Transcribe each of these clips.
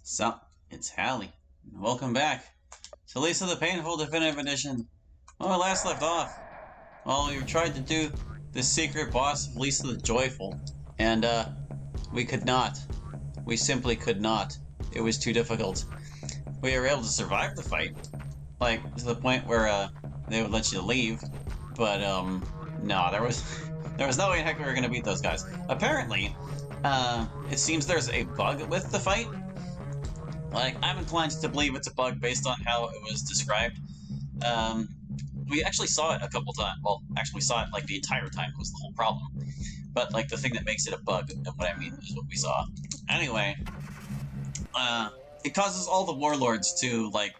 So, it's Hallie. Welcome back to Lisa the Painful Definitive Edition. When we last left off, well, we tried to do the secret boss of Lisa the Joyful, and, we could not. We simply could not. It was too difficult. We were able to survive the fight, like, to the point where, they would let you leave, but, no, there was no way in heck we were gonna beat those guys. Apparently, it seems there's a bug with the fight. Like, I'm inclined to believe it's a bug based on how it was described. We actually saw it a couple times. Well, actually saw it, like, the entire time was the whole problem. But, like, the thing that makes it a bug, and what I mean, is what we saw. Anyway, it causes all the warlords to, like,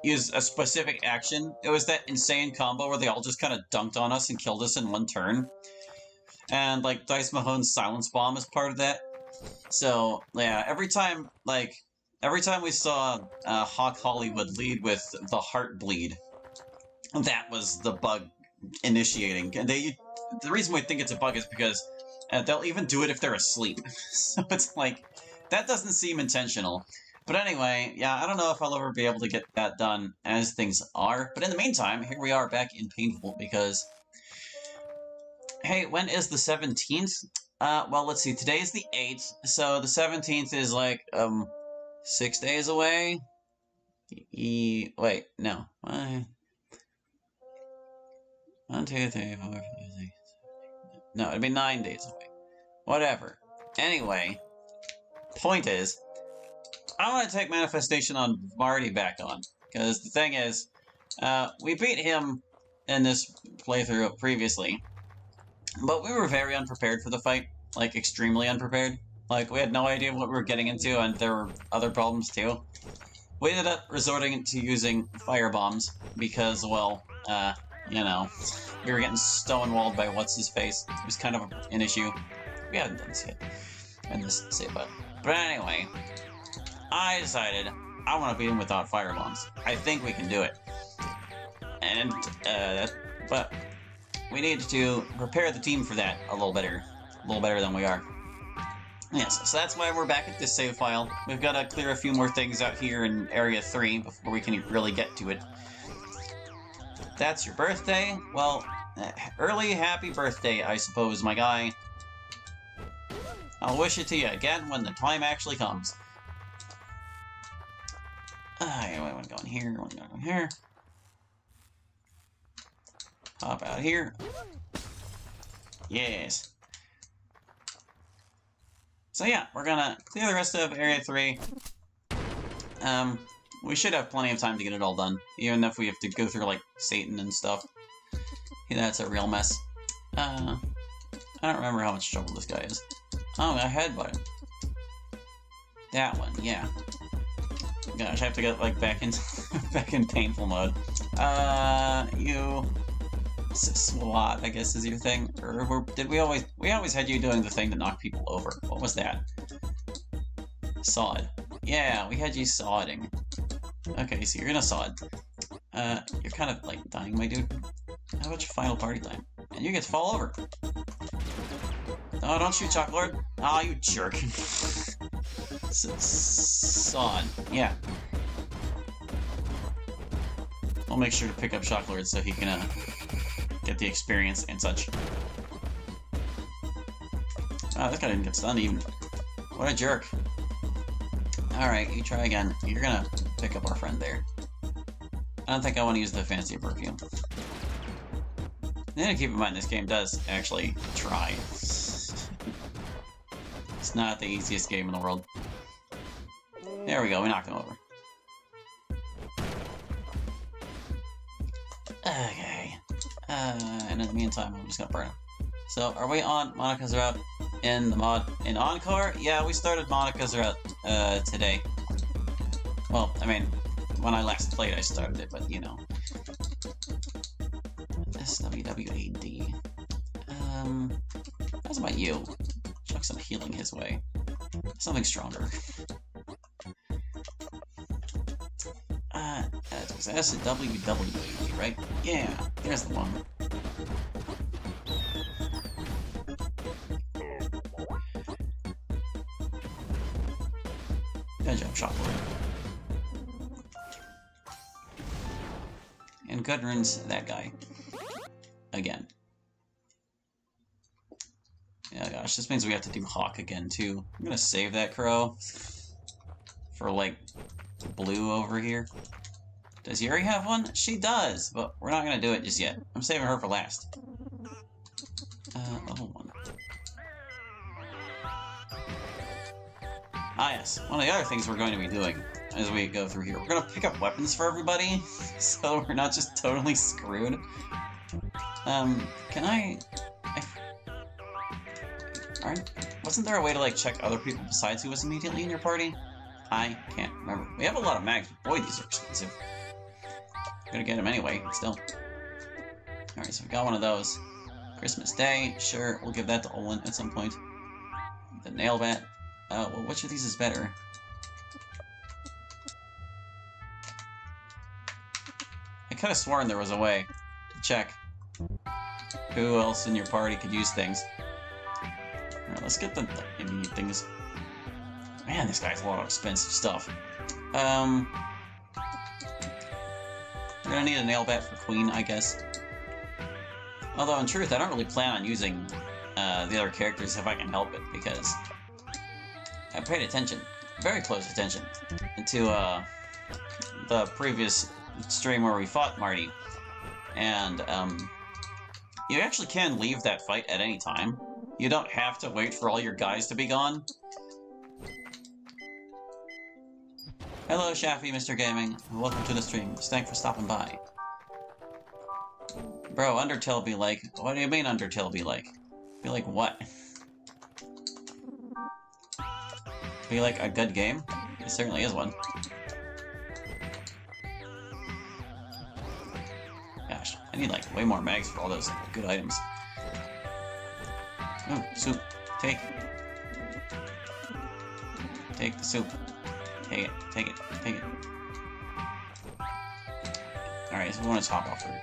use a specific action. It was that insane combo where they all just kind of dunked on us and killed us in one turn. And, like, Dice Mahone's Silence Bomb is part of that. So, yeah, every time we saw Hawk Hollywood lead with the Heart Bleed, that was the bug initiating. And the reason we think it's a bug is because they'll even do it if they're asleep. So it's like, that doesn't seem intentional. But anyway, yeah, I don't know if I'll ever be able to get that done as things are. But in the meantime, here we are back in Painful because... Hey, when is the 17th? Well, let's see, today's the 8th, so the 17th is like, 6 days away? Wait, no. 1, 2, 3, 4, 5, 6, 7, 8. No, it'd be 9 days away. Whatever. Anyway, point is, I want to take Manifestation on Marty back on, because the thing is, we beat him in this playthrough previously, but we were very unprepared for the fight, like, extremely unprepared. Like, we had no idea what we were getting into, and there were other problems, too. We ended up resorting to using firebombs, because, well, you know, we were getting stonewalled by what's-his-face. It was kind of an issue. We hadn't done this yet in this save button. But anyway, I decided I want to beat him without firebombs. I think we can do it. And, but we need to prepare the team for that a little better than we are. Yes, so that's why we're back at this save file. We've got to clear a few more things out here in Area 3 before we can really get to it. That's your birthday? Well, early happy birthday, I suppose, my guy. I'll wish it to you again when the time actually comes. Anyway, I want to go in here, I want to go in here. Hop out here. Yes. So yeah, we're gonna clear the rest of Area 3. We should have plenty of time to get it all done, even if we have to go through, like, Satan and stuff. Yeah, that's a real mess. I don't remember how much trouble this guy is. Oh, I headbutt him. That one, yeah. Gosh, I have to get, like, back in Painful mode. You... SWAT, I guess, is your thing? Or did we always had you doing the thing to knock people over. What was that? Sod. Yeah, we had you sodding. Okay, so you're gonna sod. You're kind of, like, dying, my dude. How about your final party time? And you get to fall over. Oh, don't shoot, Chalk Lord. Aw, you jerk. Sod. Yeah. I'll make sure to pick up Shock Lord so he can, get the experience and such. Ah, that guy didn't get stunned even. What a jerk. Alright, you try again. You're gonna pick up our friend there. I don't think I want to use the fancy perfume. You need to keep in mind this game does actually try. It's not the easiest game in the world. There we go, we knocked him over. Okay. And in the meantime, I'm just gonna burn him. So, are we on Monica's route in the mod? In Encore? Yeah, we started Monica's route, today. Well, I mean, when I last played, I started it, but, you know. SWWAD. How's about you? Chuck some healing his way. Something stronger. That was SWWAD, right? Yeah, there's the one. Good job, Chocolate. And good runs that guy. Again. Yeah, gosh, this means we have to do Hawk again, too. I'm gonna save that crow for, like, blue over here. Does Yuri have one? She does, but we're not gonna do it just yet. I'm saving her for last. Level 1. Ah, yes. One of the other things we're going to be doing as we go through here, we're going to pick up weapons for everybody, so we're not just totally screwed. Can I... Wasn't there a way to, like, check other people besides who was immediately in your party? I can't remember. We have a lot of mags, but boy, these are expensive. I'm gonna get them anyway, but still. Alright, so we got one of those. Christmas Day, sure, we'll give that to Olin at some point. The nail bat. Well, which of these is better? I could have sworn there was a way to check who else in your party could use things. Alright, let's get the immediate things. Man, this guy's a lot of expensive stuff. We're gonna need a nail bat for Queen, I guess. Although, in truth, I don't really plan on using the other characters if I can help it, because I paid attention, very close attention, to the previous stream where we fought Marty, and you actually can leave that fight at any time. You don't have to wait for all your guys to be gone. Hello, Shaffy, Mr. Gaming. Welcome to the stream. Thanks for stopping by. Bro, Undertale be like... What do you mean Undertale be like? Be like what? Be like a good game? It certainly is one. Gosh, I need like way more mags for all those good items. Ooh, soup. Take. Take the soup. Take it, take it, take it. Alright, so we want to top off her.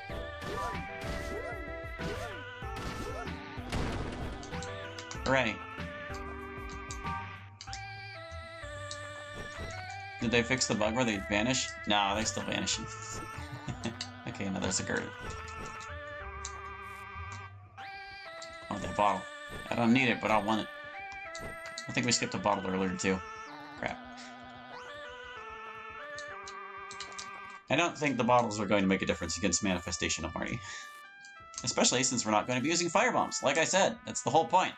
Hooray. Did they fix the bug where they vanish? No, they still vanish. Okay, now there's a girdle. I want that bottle. I don't need it, but I want it. I think we skipped a bottle earlier, too. Crap. I don't think the bottles are going to make a difference against Manifestation of Marty. Especially since we're not going to be using firebombs. Like I said, that's the whole point.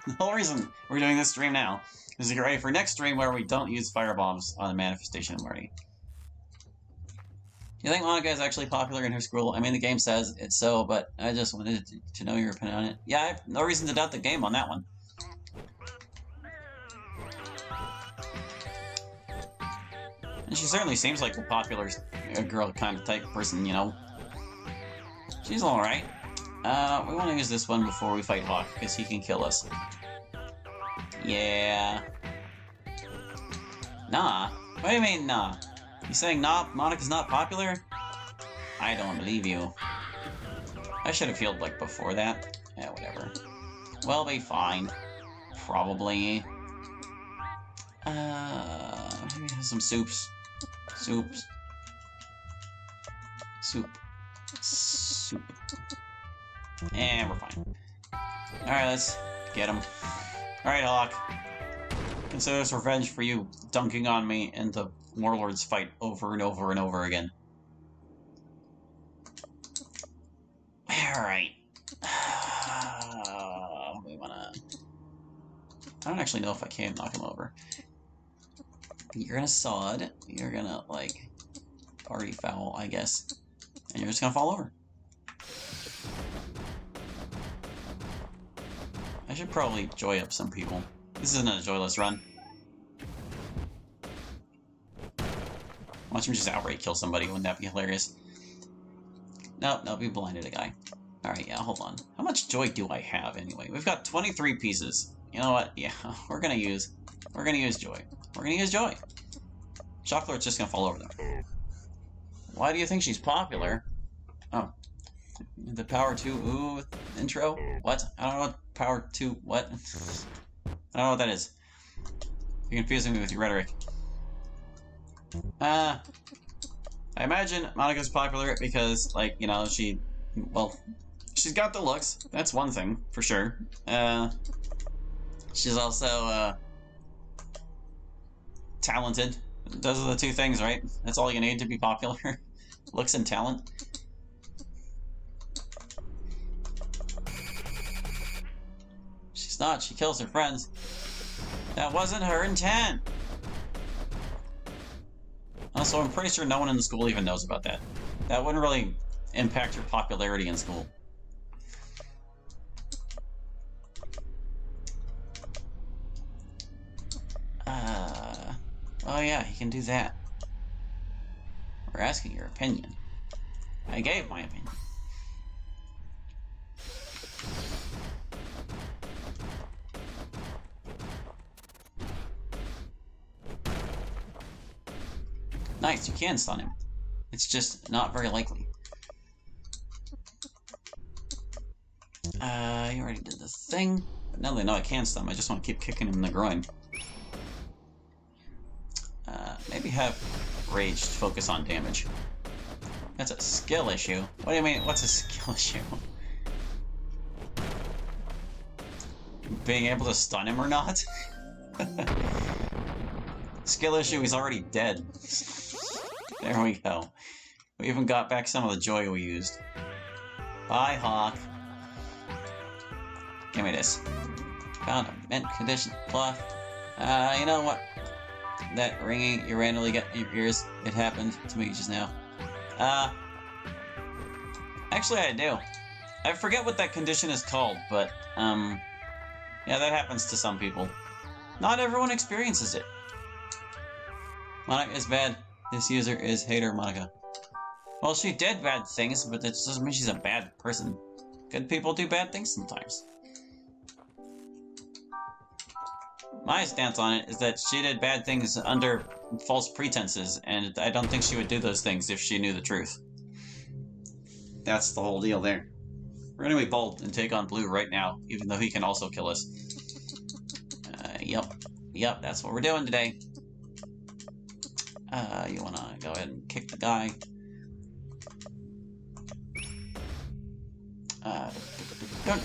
The whole reason we're doing this stream now is to get ready for next stream where we don't use firebombs on the Manifestation of Marty. Do you think Monica is actually popular in her school? I mean, the game says it's so, but I just wanted to know your opinion on it. Yeah, I have no reason to doubt the game on that one. And she certainly seems like the popular girl kind of type person, you know. She's alright. We want to use this one before we fight Hawk, because he can kill us. Yeah. Nah. What do you mean, nah? You saying nah, Monica's not popular? I don't believe you. I should have healed, like, before that. Yeah, whatever. We'll be fine. Probably. Maybe have some soups. Soups. Soup. Soup. And we're fine. Alright, let's get him. Alright, Hawk. Consider this revenge for you dunking on me in the Warlords fight over and over and over again. Alright. We wanna... I don't actually know if I can knock him over. You're gonna sod. You're gonna, like, party foul, I guess. And you're just gonna fall over. I should probably joy up some people. This isn't a joyless run. Watch me just outright kill somebody. Wouldn't that be hilarious? Nope, we blinded a guy. Alright, yeah, hold on. How much joy do I have, anyway? We've got 23 pieces. You know what? Yeah, we're gonna use joy. We're gonna use joy. Chocolate's just gonna fall over them. Why do you think she's popular? Oh. The Power 2 Ooh intro? What? I don't know what Power 2 what? I don't know what that is. You're confusing me with your rhetoric. I imagine Monica's popular because, like, you know, well, she's got the looks. That's one thing, for sure. She's also, talented. Those are the two things, right? That's all you need to be popular. Looks and talent. She's not. She kills her friends. That wasn't her intent! Also, I'm pretty sure no one in the school even knows about that. That wouldn't really impact her popularity in school. Oh yeah, he can do that. We're asking your opinion. I gave my opinion. Nice, you can stun him. It's just not very likely. You already did the thing. But now they know I can stun him, I just want to keep kicking him in the groin. Maybe have Rage focus on damage. That's a skill issue. What do you mean, what's a skill issue? Being able to stun him or not? Skill issue, he's already dead. There we go. We even got back some of the joy we used. Bye, Hawk. Give me this. Found a mint condition cloth. You know what? That ringing you randomly get in your ears, it happened to me just now. Actually I do. I forget what that condition is called, but, yeah, that happens to some people. Not everyone experiences it. Monica is bad. This user is hater Monica. Well, she did bad things, but that doesn't mean she's a bad person. Good people do bad things sometimes. My stance on it is that she did bad things under false pretenses, and I don't think she would do those things if she knew the truth. That's the whole deal there. We're gonna be bold and take on Blue right now, even though he can also kill us. Yep, that's what we're doing today. You wanna go ahead and kick the guy. Don't.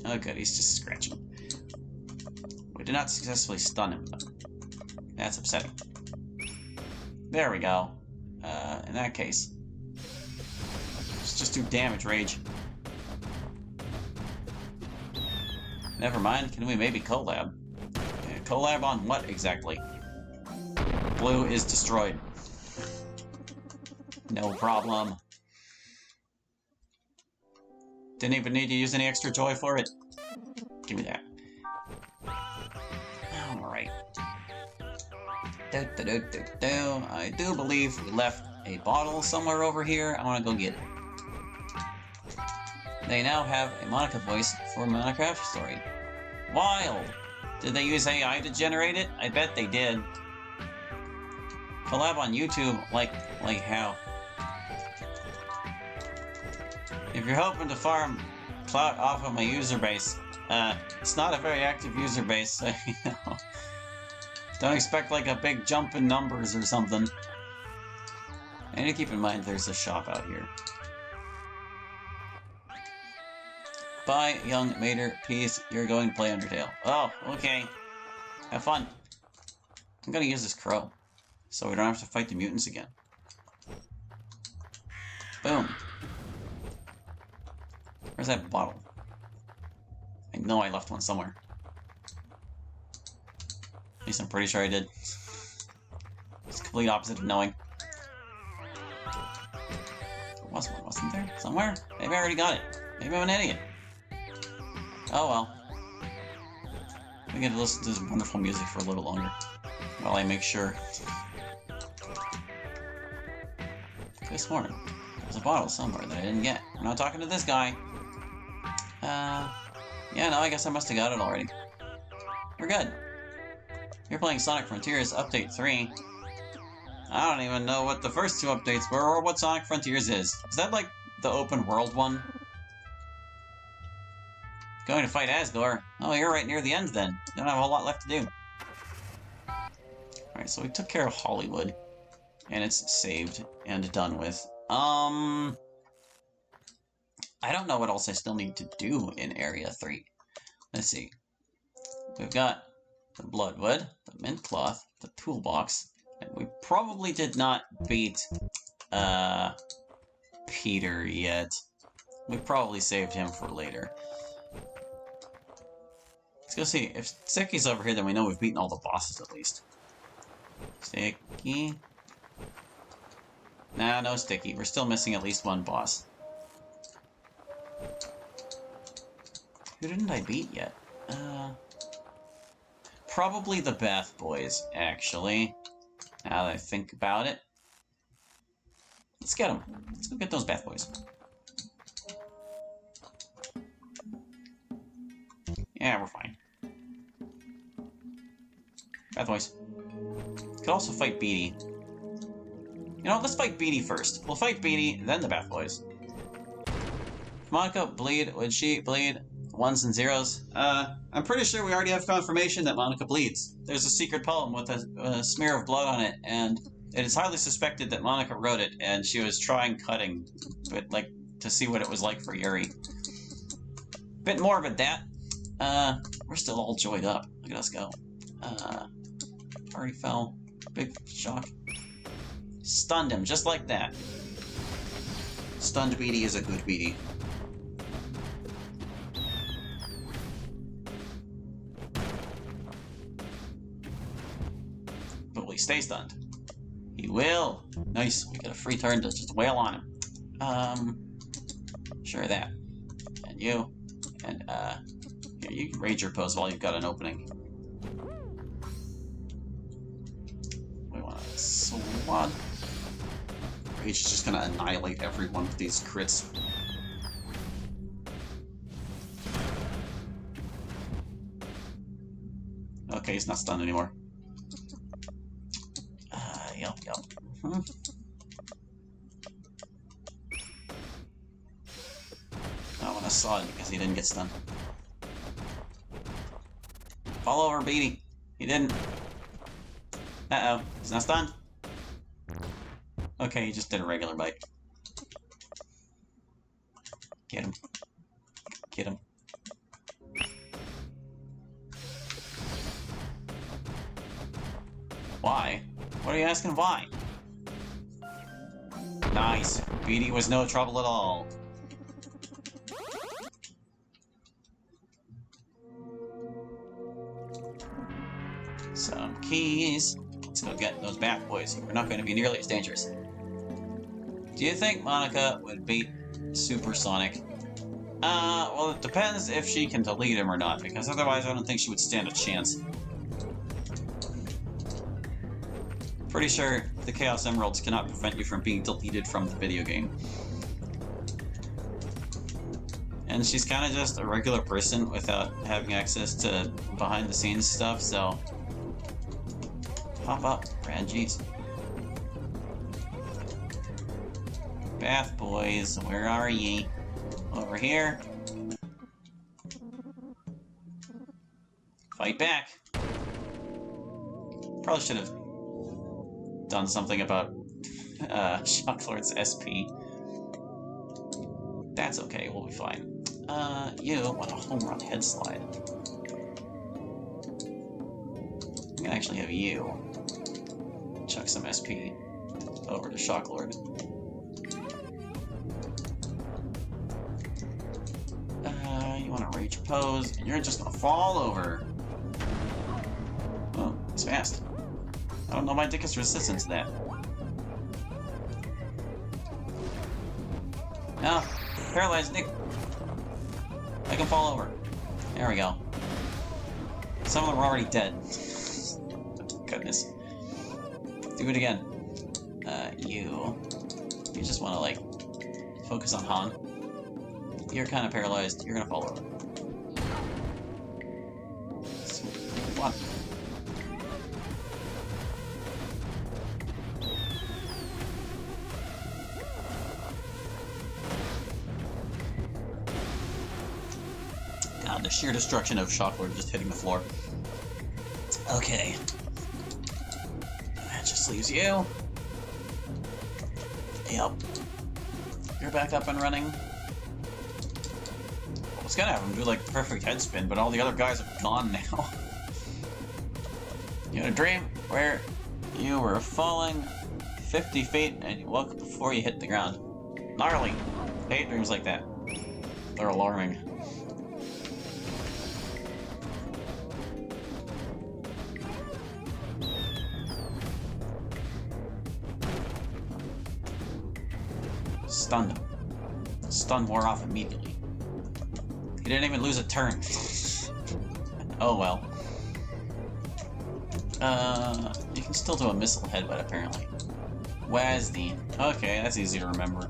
Oh good, he's just scratching. We did not successfully stun him, though. That's upsetting. There we go. In that case, let's just do damage, Rage. Never mind, can we maybe collab? Collab on what, exactly? Blue is destroyed. No problem. Didn't even need to use any extra joy for it. Give me that. Alright. I do believe we left a bottle somewhere over here. I want to go get it. They now have a Monica voice for Minecraft story. Wild! Did they use AI to generate it? I bet they did. Collab on YouTube, like how? If you're hoping to farm clout off of my user base, it's not a very active user base, so, you know. Don't expect like a big jump in numbers or something. I need to keep in mind there's a shop out here. Bye, young Mater. Peace. You're going to play Undertale. Oh, okay. Have fun. I'm gonna use this crow, so we don't have to fight the mutants again. Boom. Where's that bottle? I know I left one somewhere. At least I'm pretty sure I did. It's the complete opposite of knowing. There was one, wasn't there? Somewhere? Maybe I already got it. Maybe I'm an idiot. Oh well. We get to listen to this wonderful music for a little longer while I make sure. This morning, there's a bottle somewhere that I didn't get. I'm not talking to this guy. Yeah, no, I guess I must have got it already. We're good. You're playing Sonic Frontiers Update 3. I don't even know what the first two updates were or what Sonic Frontiers is. Is that like the open world one? Going to fight Asgore? Oh, you're right near the end then. You don't have a whole lot left to do. Alright, so we took care of Hollywood. And it's saved and done with. I don't know what else I still need to do in Area 3. Let's see. We've got the Bloodwood, the Mint Cloth, the Toolbox, and we probably did not beat, Peter yet. We probably saved him for later. Let's go see. If Sticky's over here, then we know we've beaten all the bosses at least. Sticky. Nah, no Sticky. We're still missing at least one boss. Who didn't I beat yet? Probably the Bath Boys, actually. Now that I think about it. Let's get them. Let's go get those Bath Boys. Yeah, we're fine. Bath Boys. Could also fight Beatty. You know, let's fight Beatty first. We'll fight Beatty, then the Bath Boys. Monica bleed. Would she bleed? Ones and zeros. I'm pretty sure we already have confirmation that Monica bleeds. There's a secret poem with a smear of blood on it, and it is highly suspected that Monica wrote it, and she was trying cutting, but like to see what it was like for Yuri. Bit morbid that. We're still all joyed up. Look at us go. Party fell. Big shock. Stunned him, just like that. Stunned Beatty is a good Beatty. But will he stay stunned? He will! Nice, we get a free turn to just wail on him. Sure that. And you. And, here, you can rage your pose while you've got an opening. We want to swat. Rage is just gonna annihilate every one of these crits. Okay, he's not stunned anymore. Yep. I want to saw it because he didn't get stunned. Fall over, Beatty. He didn't. Uh-oh. He's not stunned. Okay, he just did a regular bite. Get him. Get him. Why? What are you asking why? Nice. Beatty was no trouble at all. Some keys. Let's go get those Bat Boys. We're not going to be nearly as dangerous. Do you think Monica would beat Supersonic? Well, it depends if she can delete him or not, because otherwise I don't think she would stand a chance. Pretty sure the Chaos Emeralds cannot prevent you from being deleted from the video game. And she's kind of just a regular person without having access to behind-the-scenes stuff, so... Pop up, Reggies. Bath Boys, where are ye? Over here. Fight back. Probably should have done something about Shocklord's SP. That's okay, we'll be fine. You want a home run head slide. I'm gonna actually have you chuck some SP over to Shocklord. You want to rage pose, and you're just gonna fall over. Oh, it's fast. I don't know my dick is resistant to that. No, paralyzed Nick. I can fall over. There we go. Some of them are already dead. Goodness. Do it again. You just want to, like, focus on Han. You're kind of paralyzed. You're gonna fall over. Come on. sheer destruction of Shocklord just hitting the floor. Okay. That just leaves you. Yep. You're back up and running. I was gonna have him do like the perfect head spin, but all the other guys are gone now. You had a dream where you were falling 50 feet and you woke before you hit the ground. Gnarly. I hate dreams like that. They're alarming. Stunned him. Stun wore off immediately. He didn't even lose a turn. Oh well. You can still do a missile headbutt apparently. Wazdy. Okay, that's easy to remember.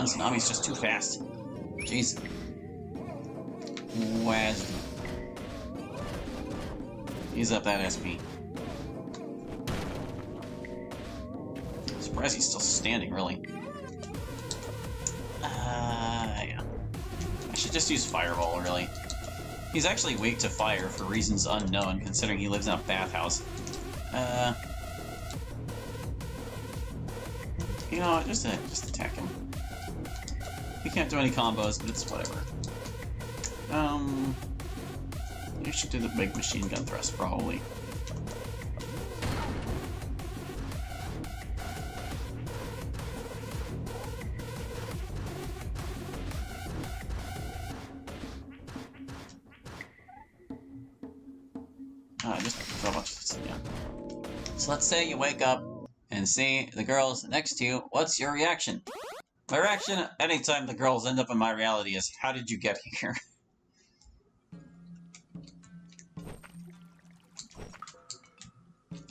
Tsunami's just too fast. Jeez. Wazdy. He's up that SP. Surprised he's still standing, really. Yeah. I should just use Fireball, really. He's actually weak to fire for reasons unknown, considering he lives in a bathhouse. You know what, just attack him. He can't do any combos, but it's whatever. You should do the big machine gun thrust, probably. Just throw a bunch of stuff, yeah. So let's say you wake up and see the girls next to you. What's your reaction? My reaction anytime the girls end up in my reality is, how did you get here?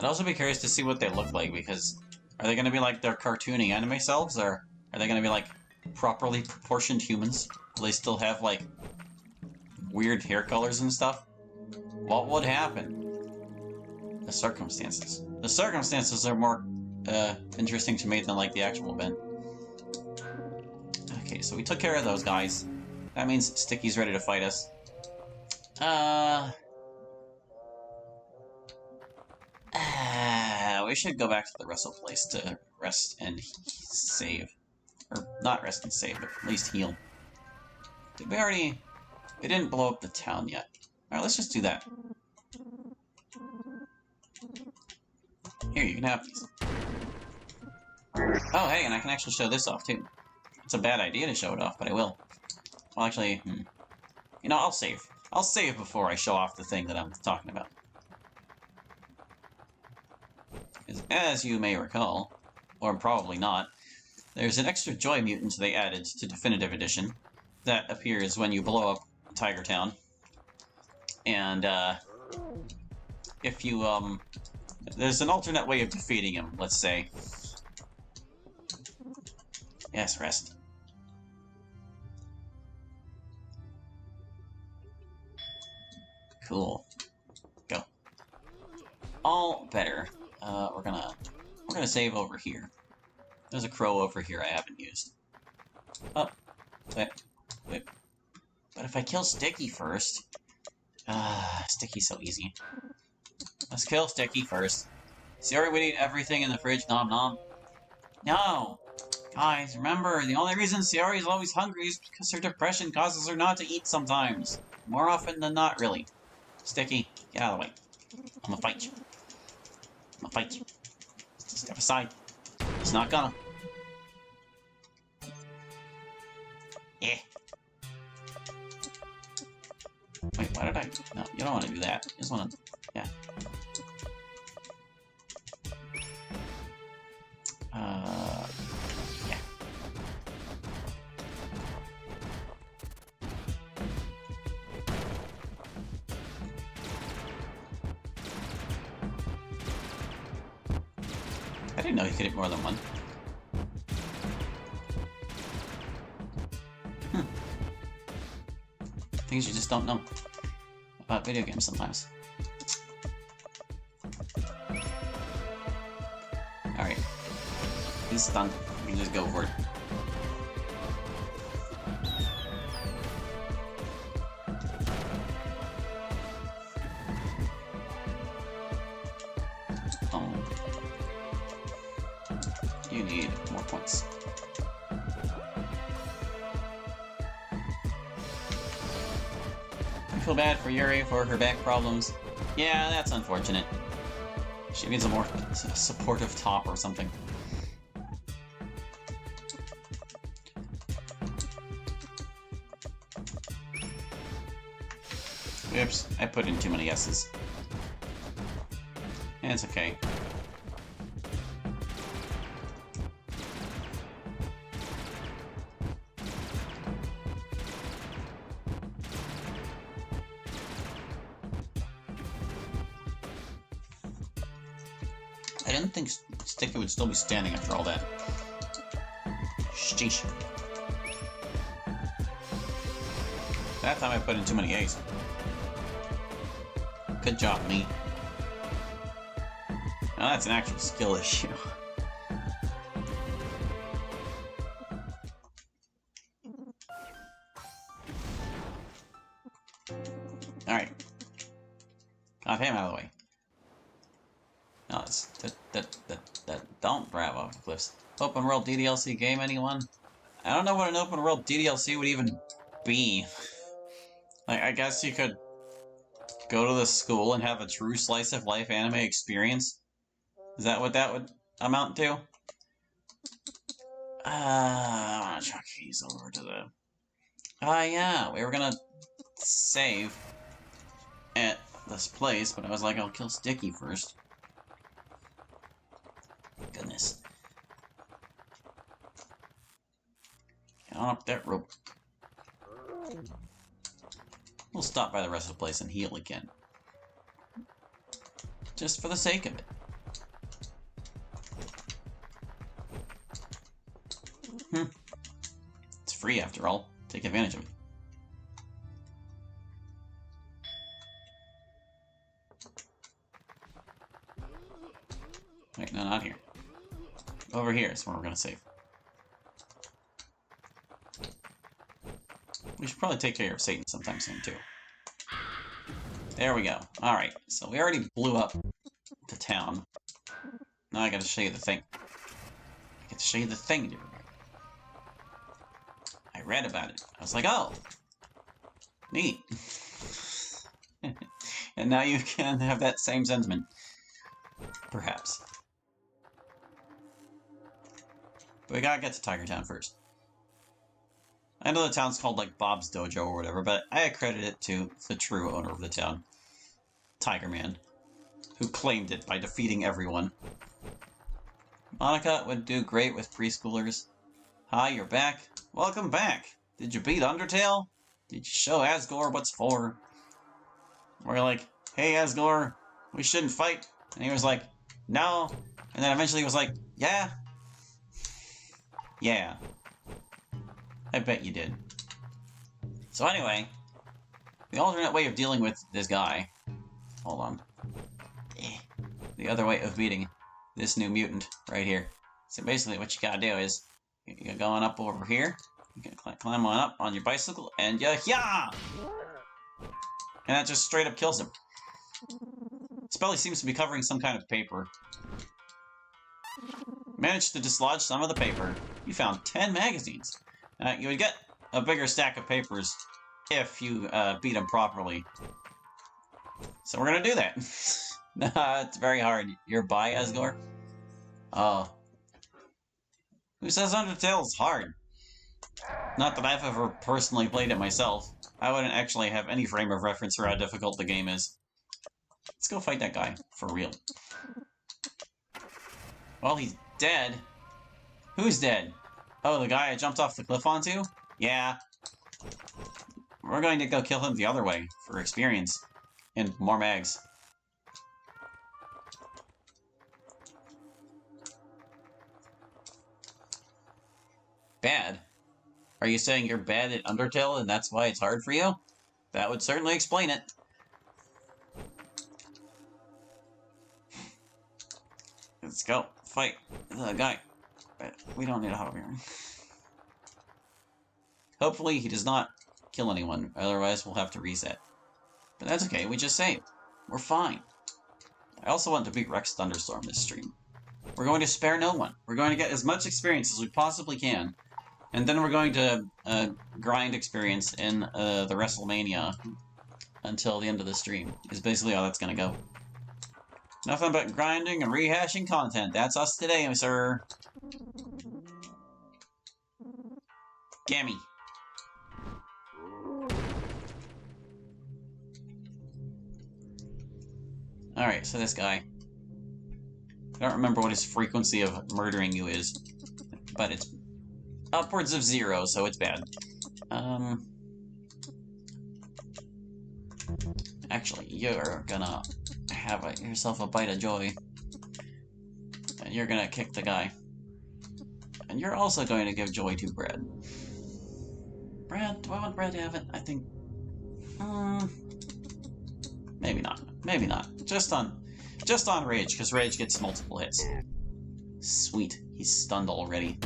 I'd also be curious to see what they look like, because are they going to be like their cartoony anime selves, or are they going to be like properly proportioned humans? Will they still have like weird hair colors and stuff? What would happen? The circumstances. The circumstances are more interesting to me than like the actual event. Okay, so we took care of those guys. That means Sticky's ready to fight us. We should go back to the Russell place to rest and save. Or, not rest and save, but at least heal. Did we already... We didn't blow up the town yet. Alright, let's just do that. Here, you can have these. Oh, hey, and I can actually show this off, too. It's a bad idea to show it off, but I will. Well, actually, you know, I'll save. I'll save before I show off the thing that I'm talking about. As you may recall, or probably not, there's an extra joy mutant they added to Definitive Edition that appears when you blow up Tiger Town. And, if you, there's an alternate way of defeating him, let's say. Yes, rest. Cool. Go. All better. We're gonna save over here. There's a crow over here I haven't used. Oh, wait. But if I kill Sticky first... Sticky's so easy. Let's kill Sticky first. Sayori would eat everything in the fridge, nom nom. No! Guys, remember, the only reason Sayori is always hungry is because her depression causes her not to eat sometimes. More often than not, really. Sticky, get out of the way. I'm gonna fight you. I'm gonna fight you. Step aside. It's not gonna. Yeah. Wait, why did I... No, you don't want to do that. You just want to... Yeah. Yeah. I didn't know you could hit more than one. Things you just don't know about video games sometimes. Alright. He's stunned. You can just go for it. You need more points. I feel bad for Yuri for her back problems. Yeah, that's unfortunate. She needs a more supportive top or something. Oops, I put in too many S's. And it's okay. I didn't think Sticky would still be standing after all that. Sheesh. That time I put in too many A's. Good job, me. Now that's an actual skill issue. Alright. Got him out of the way. No, it's don't grab off the cliffs. Open world DDLC game, anyone? I don't know what an open world DDLC would even be. Like, I guess you could go to the school and have a true slice of life anime experience. Is that what that would amount to? I want to chuck these over to the... yeah, we were gonna save at this place, but I was like, I'll kill Sticky first. Goodness. Get on up that rope. We'll stop by the rest of the place and heal again. Just for the sake of it. It's free after all. Take advantage of it. Wait, no, not here. Over here is where we're gonna save. We should probably take care of Satan sometime soon, too. There we go. Alright, so we already blew up the town. Now I gotta show you the thing. I get to show you the thing, dude. I read about it. I was like, oh! Neat. And now you can have that same sentiment. Perhaps. But we gotta get to Tiger Town first. I know the town's called, like, Bob's Dojo or whatever, but I accredit it to the true owner of the town. Tiger Man. Who claimed it by defeating everyone. Monica would do great with preschoolers. Hi, you're back. Welcome back. Did you beat Undertale? Did you show Asgore what's for? We're like, hey, Asgore, we shouldn't fight. And he was like, no. And then eventually he was like, yeah. Yeah. I bet you did. So anyway, the alternate way of dealing with this guy... Hold on. The other way of beating this new mutant right here. So basically what you gotta do is, you're going up over here, you can climb on up on your bicycle, and yeah! And that just straight up kills him. This belly seems to be covering some kind of paper. Managed to dislodge some of the paper. You found 10 magazines. You would get a bigger stack of papers if you beat him properly. So we're gonna do that. Nah, it's very hard. You're by Asgore? Oh. Who says Undertale is hard? Not that I've ever personally played it myself. I wouldn't actually have any frame of reference for how difficult the game is. Let's go fight that guy, for real. Well, he's dead. Who's dead? Oh, the guy I jumped off the cliff onto? Yeah. We're going to go kill him the other way, for experience. And more mags. Bad? Are you saying you're bad at Undertale and that's why it's hard for you? That would certainly explain it. Let's go. Fight the guy. We don't need a hobby. Hopefully he does not kill anyone, otherwise we'll have to reset. But that's okay, we just saved. We're fine. I also want to beat Rex Thunderstorm this stream. We're going to spare no one. We're going to get as much experience as we possibly can. And then we're going to grind experience in the WrestleMania until the end of the stream. Is basically how that's going to go. Nothing but grinding and rehashing content. That's us today, sir. Gammy. Alright, so this guy. I don't remember what his frequency of murdering you is, but it's upwards of 0, so it's bad. Actually, you're gonna have yourself a bite of joy. And you're gonna kick the guy. And you're also going to give joy to Brad. Brad? Do I want Brad to have it? I think... maybe not. Maybe not. Just on Rage, because Rage gets multiple hits. Sweet. He's stunned already.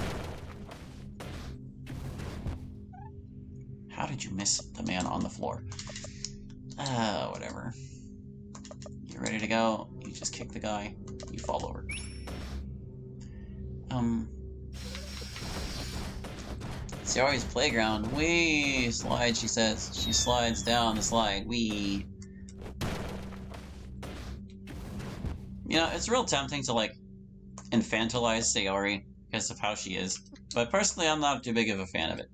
How did you miss the man on the floor? Whatever. You ready to go? You just kick the guy. You fall over. It's always playground. Wee! Slide, she says. She slides down the slide. Wee! You know, it's real tempting to, like, infantilize Sayori because of how she is. But personally, I'm not too big of a fan of it.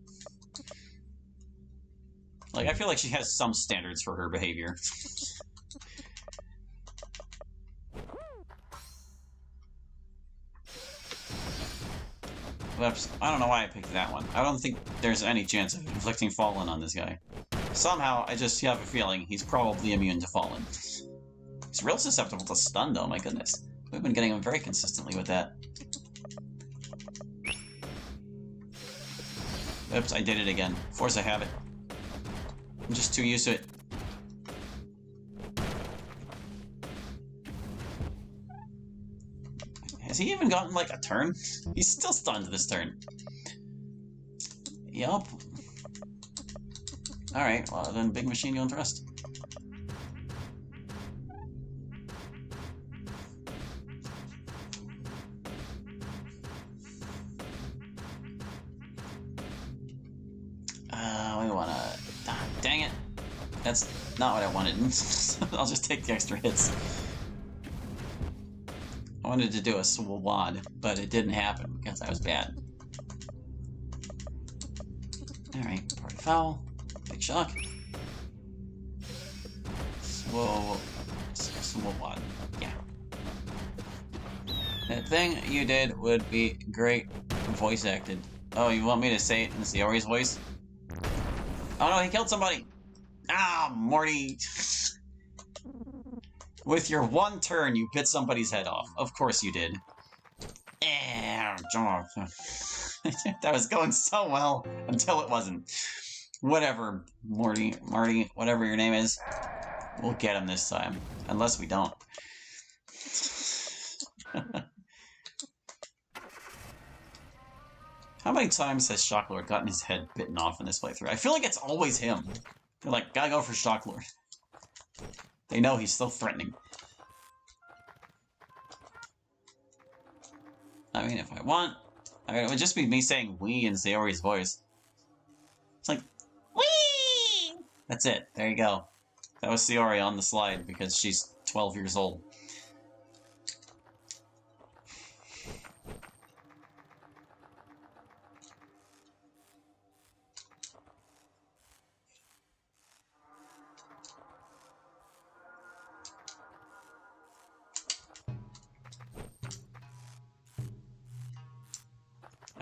Like, I feel like she has some standards for her behavior. Oops, I don't know why I picked that one. I don't think there's any chance of inflicting Fallen on this guy. Somehow, I just have a feeling he's probably immune to Fallen. He's real susceptible to stun, though, my goodness. We've been getting him very consistently with that. Oops, I did it again. Force I have it. I'm just too used to it. Has he even gotten, like, a turn? He's still stunned this turn. Yup. Alright, well, then Big Machine you don't trust. We wanna... dang it. That's not what I wanted. I'll just take the extra hits. I wanted to do a swad, but it didn't happen because I was bad. Alright, party foul. Big shock. Swad. Yeah. That thing you did would be great voice acted. Oh, you want me to say it in Sayori's voice? Oh no, he killed somebody! Ah, Morty! With your one turn, you bit somebody's head off. Of course you did. That was going so well until it wasn't. Whatever, Marty, whatever your name is. We'll get him this time. Unless we don't. How many times has Shocklord gotten his head bitten off in this playthrough? I feel like it's always him. They're like, gotta go for Shocklord. They know he's still threatening. I mean, if I want... I mean, it would just be me saying "wee" in Sayori's voice. It's like, "wee!" That's it. There you go. That was Sayori on the slide because she's 12 years old.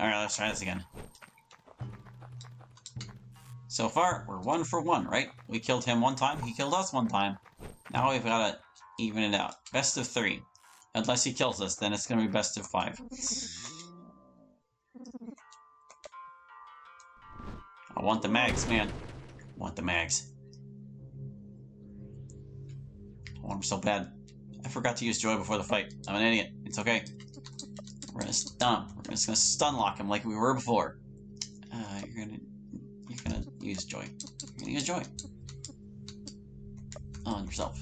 Alright, let's try this again. So far, we're 1 for 1, right? We killed him one time, he killed us one time. Now we've got to even it out. Best of 3. Unless he kills us, then it's going to be best of 5. I want the mags, man. I want the mags. I want them so bad. I forgot to use Joy before the fight. I'm an idiot. It's okay. We're gonna stun him. We're just gonna stun lock him like we were before. You're gonna use Joy. You're gonna use Joy on yourself.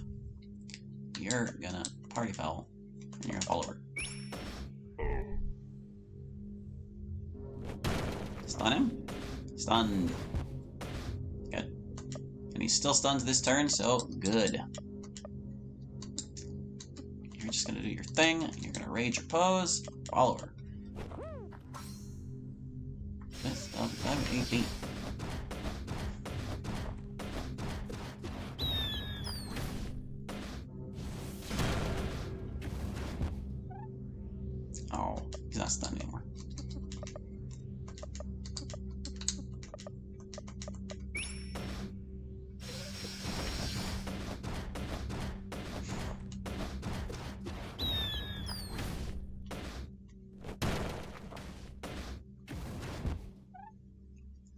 You're gonna party foul, and you're gonna fall over. Stun him. Stunned. Good. And he's still stunned this turn, so good. You're just gonna do your thing. You're gonna rage your pose. Follow her. This I'm 18. Oh, he's not stunned anymore.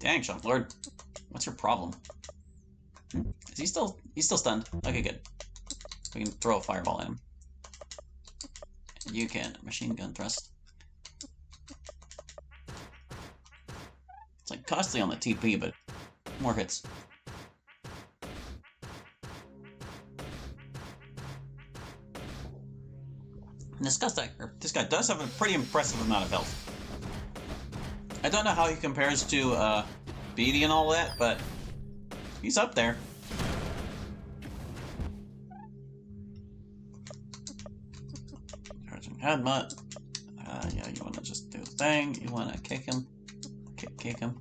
Dang, Jump Lord. What's your problem? Is he's still stunned? Okay, good. We can throw a fireball at him. And you can machine gun thrust. It's like costly on the TP, but more hits. And this guy does have a pretty impressive amount of health. I don't know how he compares to Beatty and all that, but he's up there. Charging headbutt. Yeah, you want to just do the thing. You want to kick him. Kick him.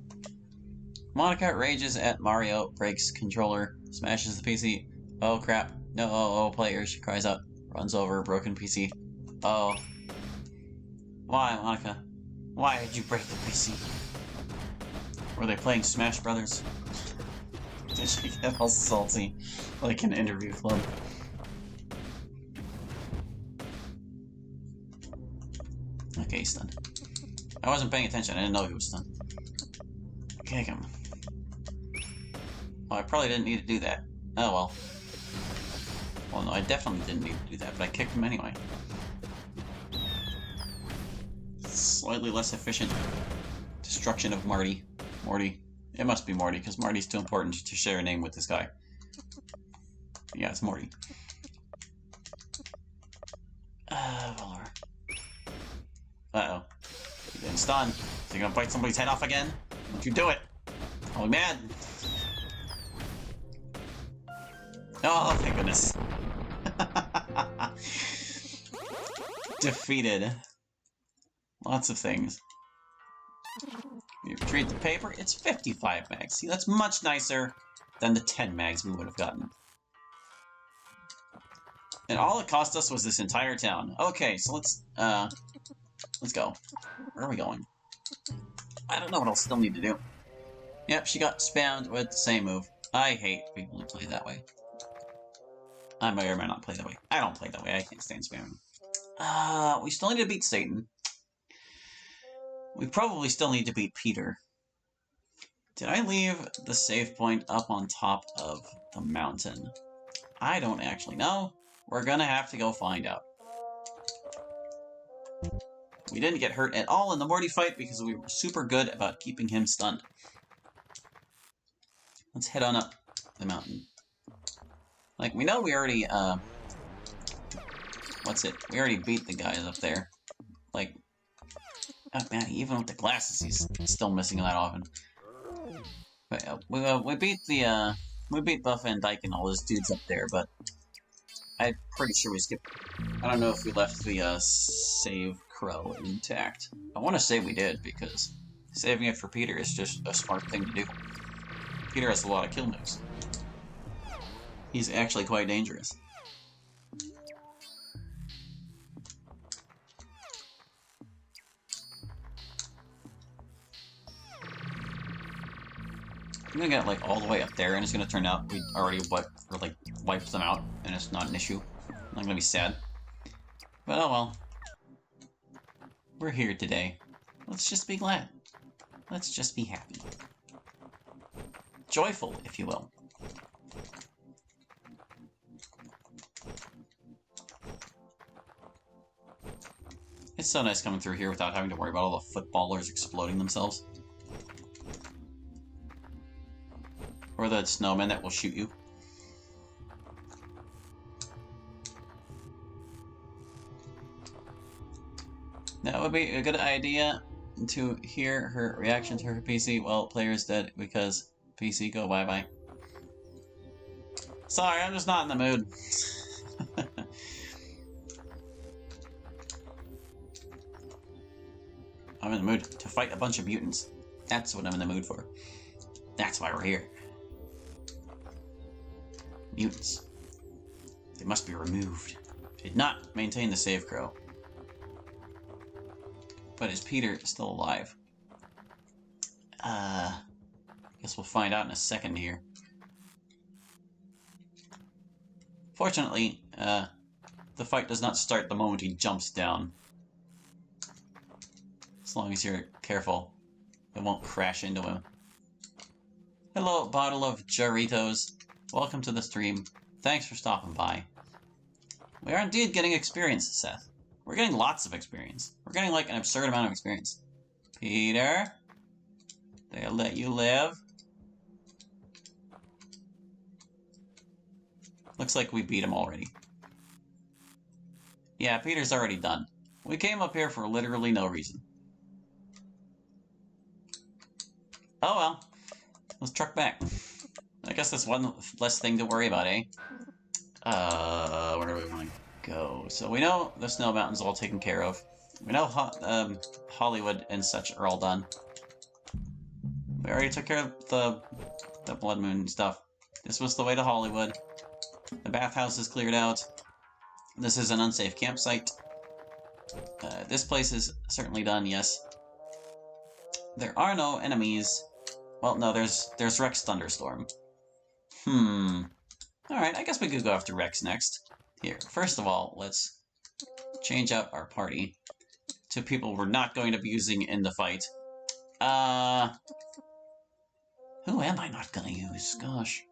Monica rages at Mario, breaks controller, smashes the PC. Oh crap. No, oh, player, she cries out. Runs over, broken PC. Oh. Why, Monica? Why did you break the PC? Were they playing Smash Brothers? Did she get all salty like an interview club? Okay, he's stunned. I wasn't paying attention, I didn't know he was stunned. Kick him. Well, I probably didn't need to do that. Oh well. Well, no, I definitely didn't need to do that, but I kicked him anyway. Slightly less efficient destruction of Morty. It must be Morty, because Marty's too important to share a name with this guy. Yeah, it's Morty. Valor. Uh-oh. You've been stunned. So you're gonna bite somebody's head off again? Don't you do it! I'll be mad! Oh, thank goodness. Defeated. Lots of things. You retrieve the paper, it's 55 mags. See, that's much nicer than the 10 mags we would have gotten. And all it cost us was this entire town. Okay, so let's go. Where are we going? I don't know what I'll still need to do. Yep, she got spammed with the same move. I hate people who play that way. I may or may not play that way. I don't play that way, I can't stand spamming. We still need to beat Satan. We probably still need to beat Peter. Did I leave the save point up on top of the mountain? I don't actually know. We're gonna have to go find out. We didn't get hurt at all in the Morty fight because we were super good about keeping him stunned. Let's head on up the mountain. Like, we know we already, we already beat the guys up there. Like, oh man, even with the glasses, he's still missing that often. But, we beat Buff Van Dyke and all those dudes up there, but I'm pretty sure we skipped. I don't know if we left the save crow intact. I want to say we did, because saving it for Peter is just a smart thing to do. Peter has a lot of kill moves. He's actually quite dangerous. I'm gonna get like all the way up there, and it's gonna turn out we already wiped them out, and it's not an issue. I'm gonna be sad. But oh well. We're here today. Let's just be glad. Let's just be happy. Joyful, if you will. It's so nice coming through here without having to worry about all the footballers exploding themselves. Or the snowman that will shoot you. That would be a good idea to hear her reaction to her PC. Well, player's dead because PC go bye-bye. Sorry, I'm just not in the mood. I'm in the mood to fight a bunch of mutants. That's what I'm in the mood for. That's why we're here. Mutants. They must be removed. Did not maintain the save crow. But is Peter still alive? Guess we'll find out in a second here. Fortunately, the fight does not start the moment he jumps down. As long as you're careful, it won't crash into him. Hello, bottle of Jarritos. Welcome to the stream. Thanks for stopping by. We are indeed getting experience, Seth. We're getting lots of experience. We're getting like an absurd amount of experience. Peter? They'll let you live? Looks like we beat him already. Yeah, Peter's already done. We came up here for literally no reason. Oh well. Let's truck back. I guess that's one less thing to worry about, eh? Where do we want to go? So we know the Snow Mountain's all taken care of. We know Hollywood and such are all done. We already took care of the Blood Moon stuff. This was the way to Hollywood. The bathhouse is cleared out. This is an unsafe campsite. This place is certainly done, yes. There are no enemies. Well, no, there's Rex Thunderstorm. Alright, I guess we could go after Rex next. Here, first of all, let's change out our party to people we're not going to be using in the fight. Who am I not gonna use? Gosh.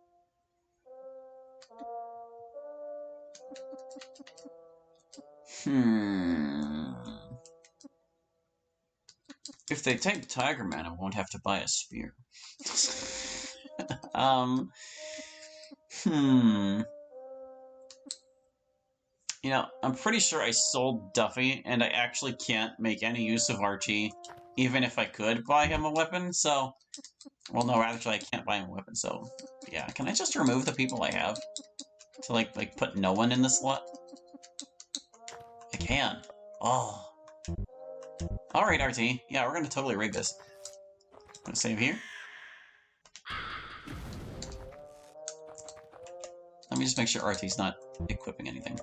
If they take Tiger Man, I won't have to buy a spear. You know, I'm pretty sure I sold Duffy, and I actually can't make any use of RT, even if I could buy him a weapon, so... Well, no, actually, I can't buy him a weapon, so... Yeah, can I just remove the people I have? To, like put no one in the slot? I can. Oh. Alright, RT. Yeah, we're gonna totally rig this. I'm gonna save here. Let me just make sure RT's not equipping anything.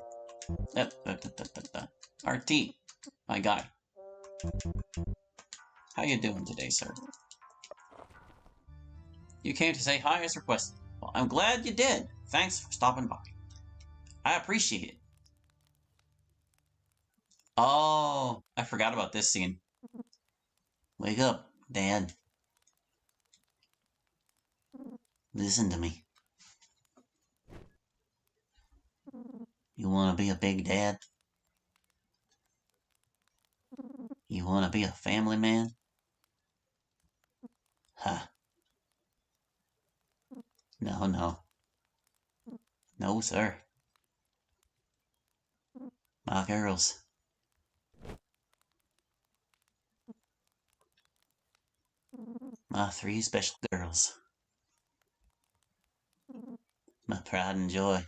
RT, my guy. How you doing today, sir? You came to say hi as requested. Well, I'm glad you did. Thanks for stopping by. I appreciate it. Oh, I forgot about this scene. Wake up, Dad. Listen to me. You want to be a big dad? You want to be a family man? Huh. No, no. No, sir. My girls. My 3 special girls. My pride and joy.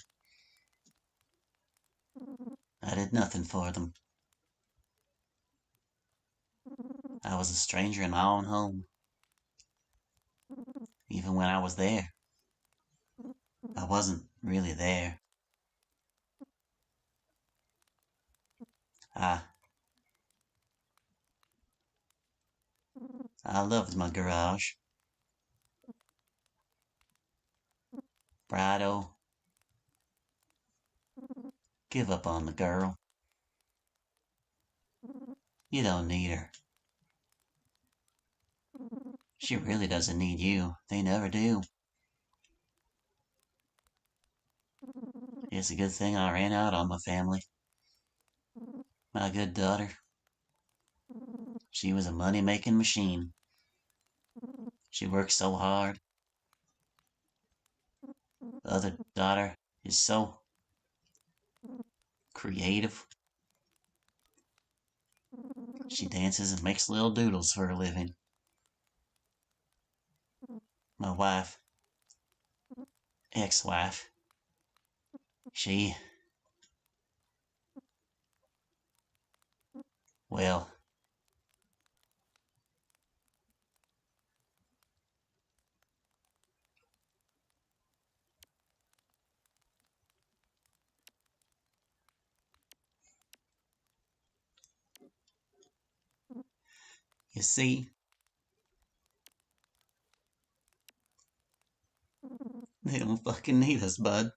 I did nothing for them. I was a stranger in my own home. Even when I was there. I wasn't really there. I loved my garage. Brido. Give up on the girl. You don't need her. She really doesn't need you. They never do. It's a good thing I ran out on my family. My good daughter. She was a money-making machine. She worked so hard. The other daughter is so creative. She dances and makes little doodles for a living. My wife, ex-wife, well, you see, they don't fucking need us, bud.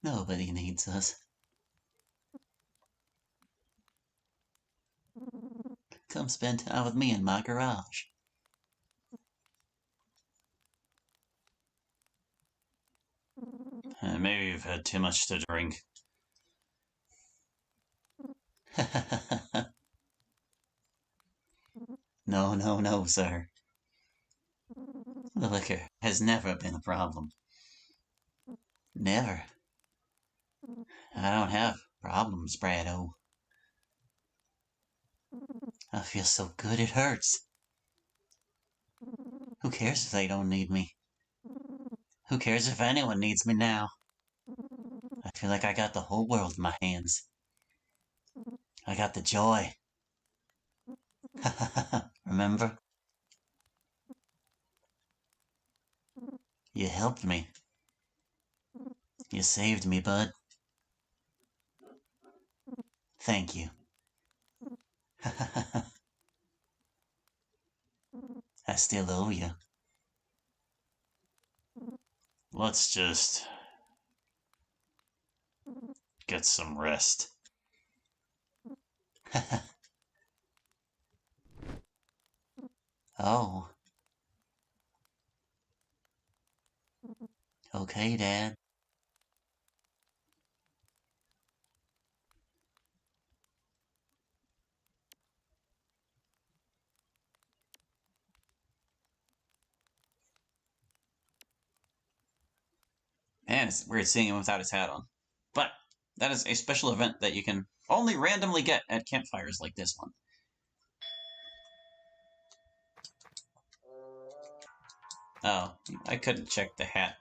Nobody needs us. Come spend time with me in my garage. Maybe you've had too much to drink. No, no, no, sir. The liquor has never been a problem. Never. I don't have problems, Brado. I feel so good it hurts. Who cares if they don't need me? Who cares if anyone needs me now? I feel like I got the whole world in my hands. I got the joy. Remember? You helped me. You saved me, bud. Thank you. I still owe you. Let's just get some rest. Oh. Okay, Dad. Man, it's weird seeing him without his hat on. But that is a special event that you can only randomly get at campfires like this one. Oh, I couldn't check the hat.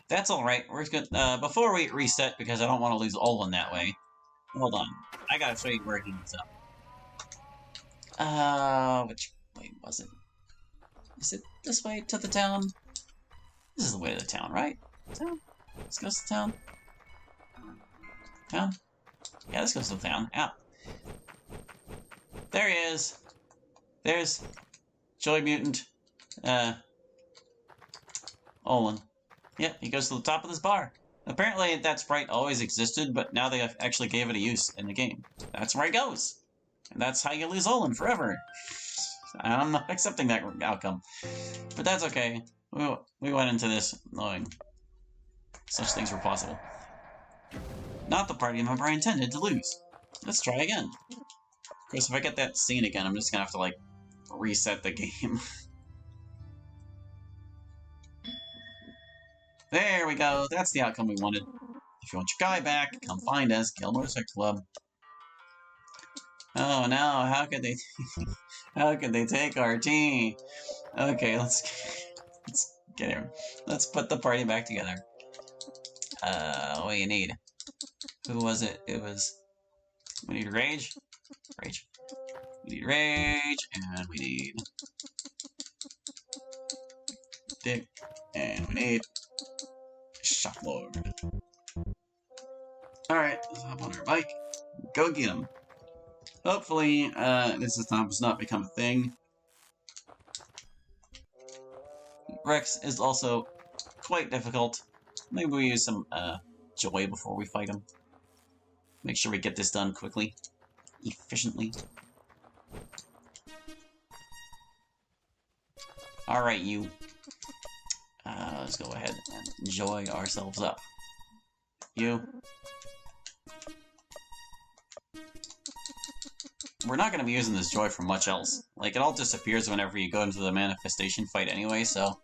That's alright. We're good. Before we reset, because I don't want to lose Olin that way. Hold on. I gotta show you where he was up. Which way was it? Is it this way to the town? This is the way to the town, right? Town? This goes to town? Town? Yeah, this goes to the town. Out. There he is. There's Joy Mutant. Olin. Yep, he goes to the top of this bar. Apparently that sprite always existed, but now they actually gave it a use in the game. That's where he goes. And that's how you lose Olin forever. I'm not accepting that outcome. But that's okay. We went into this knowing such things were possible. Not the party member I intended to lose. Let's try again. Of course, if I get that scene again, I'm just gonna have to, like, reset the game. There we go. That's the outcome we wanted. If you want your guy back, come find us. Gilmore's Sex Club. Oh no, how could they how could they take our tea? Okay, let's get here. Let's put the party back together. What do you need? Who was it? It was... We need Rage. Rage. We need Rage, and we need... Dick, and we need... Shocklord. Alright, let's hop on our bike. Go get him. Hopefully, this does not become a thing. Rex is also quite difficult. Maybe we use some, joy before we fight him. Make sure we get this done quickly. Efficiently. Alright, you. Let's go ahead and enjoy ourselves up. You. We're not going to be using this joy for much else. Like, it all disappears whenever you go into the manifestation fight anyway, so...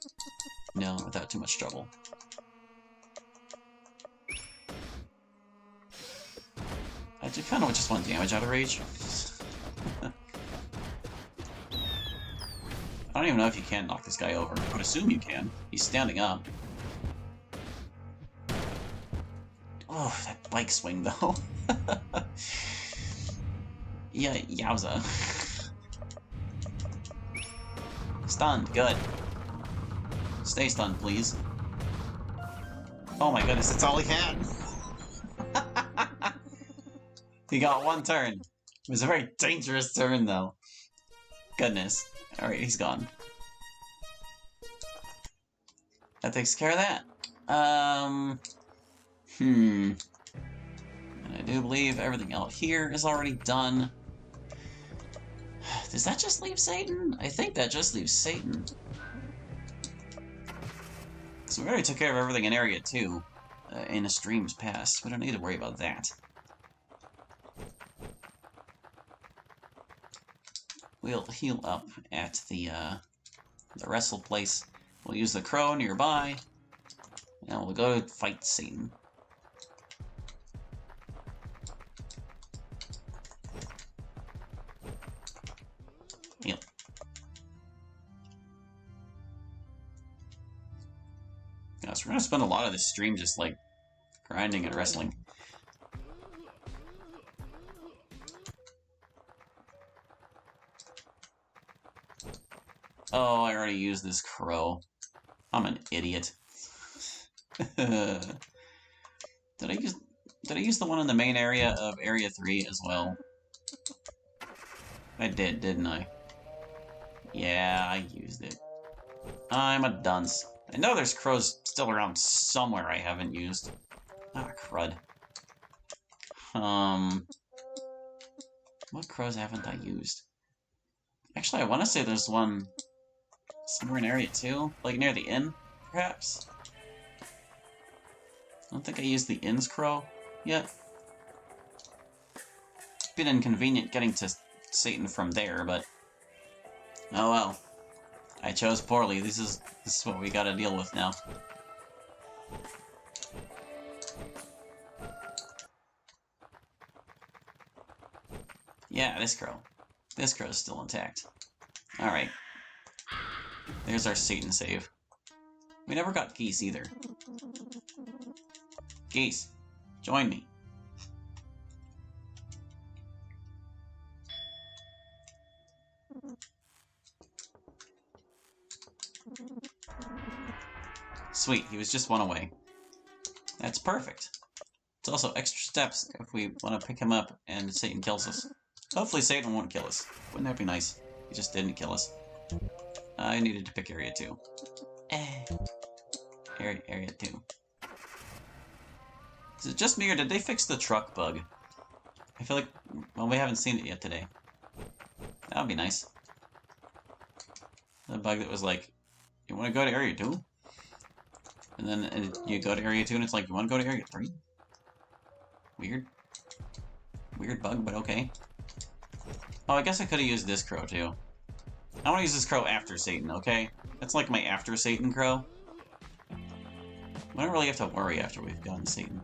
No, without too much trouble. I do kind of just want damage out of Rage. don't even know if you can knock this guy over. I would assume you can. He's standing up. Oh, that bike swing, though. Yeah, yowza. Stunned, good. Stay stunned, please. Oh my goodness, that's all he had! He got one turn. It was a very dangerous turn, though. Goodness. Alright, he's gone. That takes care of that. And I do believe everything out here is already done. Does that just leave Satan? I think that just leaves Satan. So we already took care of everything in Area 2 in the streams past. We don't need to worry about that. We'll heal up at the wrestle place. We'll use the crow nearby, and we'll go to fight Satan. Heal. Yeah, so we're gonna spend a lot of this stream just like grinding and wrestling. Oh, I already used this crow. I'm an idiot. Did I use the one in the main area of Area 3 as well? I did, didn't I? Yeah, I used it. I'm a dunce. I know there's crows still around somewhere I haven't used. Ah, crud. What crows haven't I used? Actually, I want to say there's one somewhere in Area 2, like near the inn, perhaps? I don't think I used the inn's crow yet. It's been inconvenient getting to Satan from there, but... oh well. I chose poorly. This is what we gotta deal with now. Yeah, this crow. This crow's still intact. Alright. There's our Satan save. We never got geese either. Geese, join me. Sweet, he was just one away. That's perfect. It's also extra steps if we want to pick him up and Satan kills us. Hopefully Satan won't kill us. Wouldn't that be nice? He just didn't kill us. I needed to pick Area 2. Area 2. Is it just me, or did they fix the truck bug? I feel like, well, we haven't seen it yet today. That would be nice. The bug that was like, you want to go to Area 2? And then you go to Area 2 and it's like, you want to go to Area 3? Weird. Weird bug, but okay. Oh, I guess I could have used this crow, too. I want to use this crow after Satan, okay? That's like my after Satan crow. We don't really have to worry after we've gotten Satan.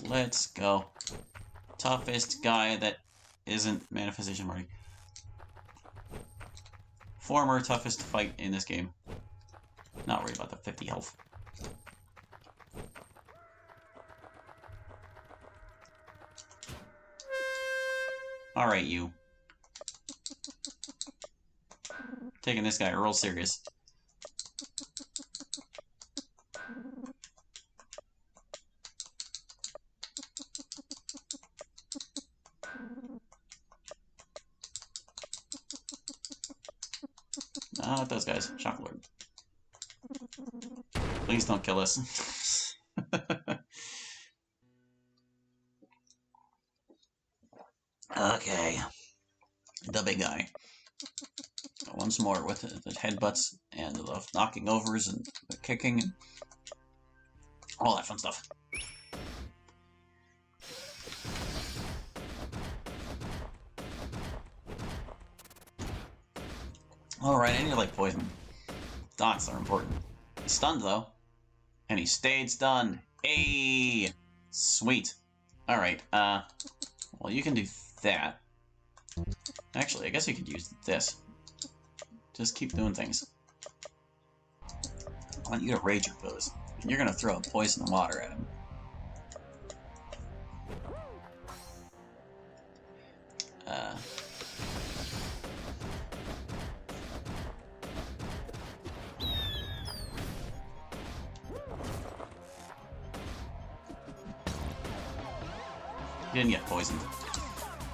Let's go. Toughest guy that isn't Manifestation Marty. Former toughest fight in this game. Not worried about the 50 health. Alright, you. Taking this guy real serious. Not those guys. Shock Lord. Please don't kill us. Okay. The big guy. Once more with the headbutts and the knocking overs and the kicking and all that fun stuff. Alright, I need to like poison. Dots are important. He's stunned though. And he stayed stunned. Hey! Sweet. Alright, Well, you can do that. Actually, I guess you could use this. Just keep doing things. I want you to rage your pose. And you're gonna throw a poison water at him. He didn't get poisoned.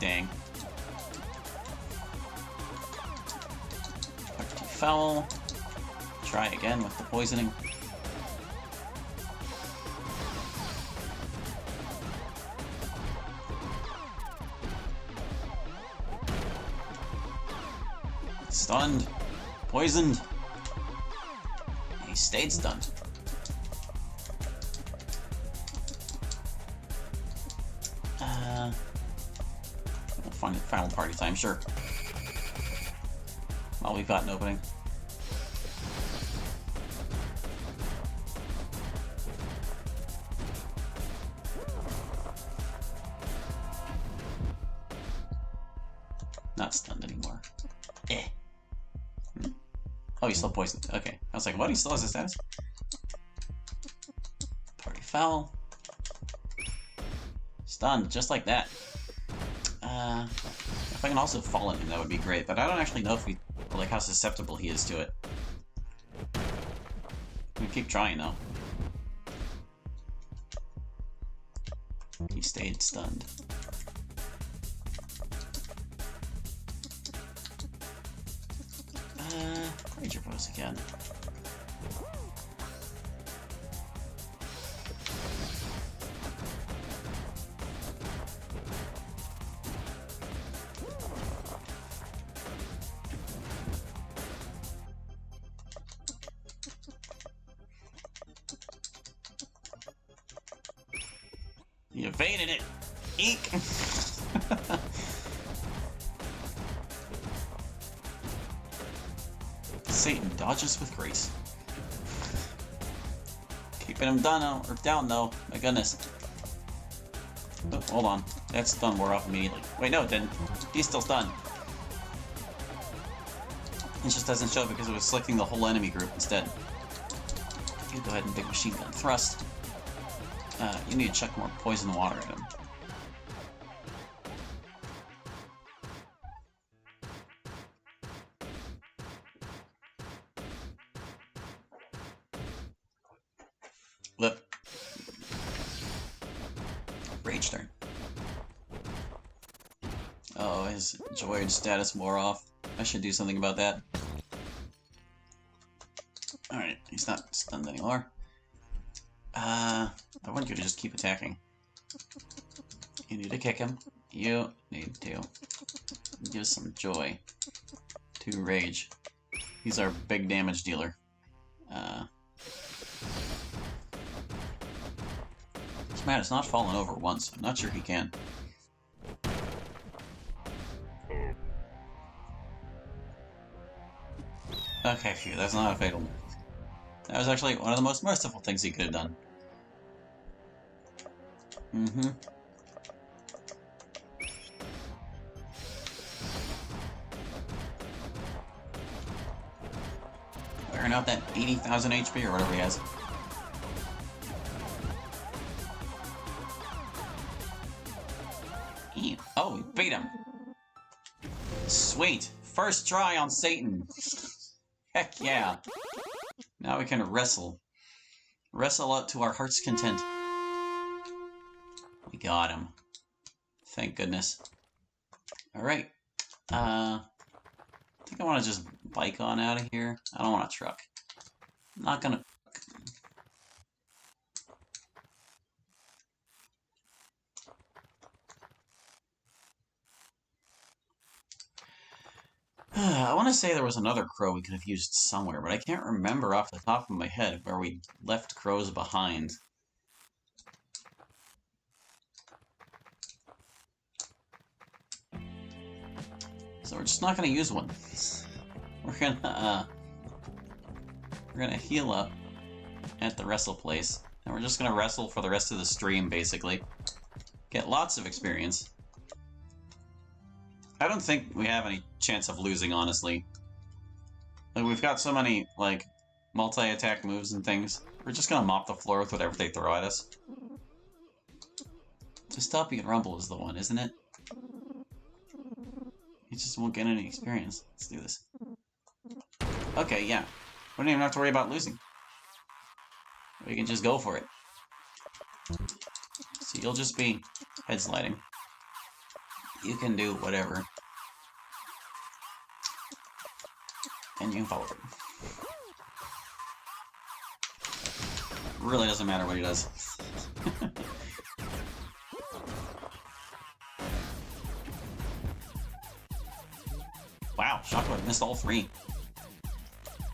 Dang. Too foul. Try again with the poisoning. Stunned. Poisoned. He stayed stunned. We'll find final party time, sure. Well, we've got an opening. Not stunned anymore. Eh. Oh, he's still poisoned. Okay. I was like, what? He still has his status? Party foul. Stunned, just like that. If I can also fall on him, that would be great, but I don't actually know if we, like, how susceptible he is to it. We keep trying, though. He stayed stunned. Ranger pose again. You evaded it! Eek! Satan dodges with grace. Keeping him down though. My goodness. Oh, hold on. That stun wore off immediately. Wait, no it didn't. He's still stunned. It just doesn't show because it was selecting the whole enemy group instead. You go ahead and big machine gun thrust. You need to chuck more poison water at him. Flip. Rage turn. Oh, his Joyage status wore off. I should do something about that. Alright, he's not stunned anymore. I want you to just keep attacking. You need to kick him. You need to give some joy to Rage. He's our big damage dealer. This man has not fallen over once. I'm not sure he can. Okay, phew, that's not a fatal move. That was actually one of the most merciful things he could have done. Wearing out that 80,000 HP or whatever he has. Oh, we beat him! Sweet! First try on Satan! Heck yeah! Now we can wrestle. Wrestle out to our heart's content. We got him. Thank goodness. Alright. I think I want to just bike on out of here. I don't want a truck. I'm not gonna... I want to say there was another crow we could have used somewhere, but I can't remember off the top of my head where we left crows behind. So we're just not going to use one. We're gonna heal up at the wrestle place, and we're just gonna wrestle for the rest of the stream, basically. Get lots of experience. I don't think we have any chance of losing, honestly. Like, we've got so many, like, multi-attack moves and things. We're just gonna mop the floor with whatever they throw at us. Dystopia and Rumble is the one, isn't it? You just won't get any experience. Let's do this. Okay, yeah. We don't even have to worry about losing. We can just go for it. So you'll just be head sliding. You can do whatever. And you can follow it. Really doesn't matter what he does. Wow, Shockwave missed all three.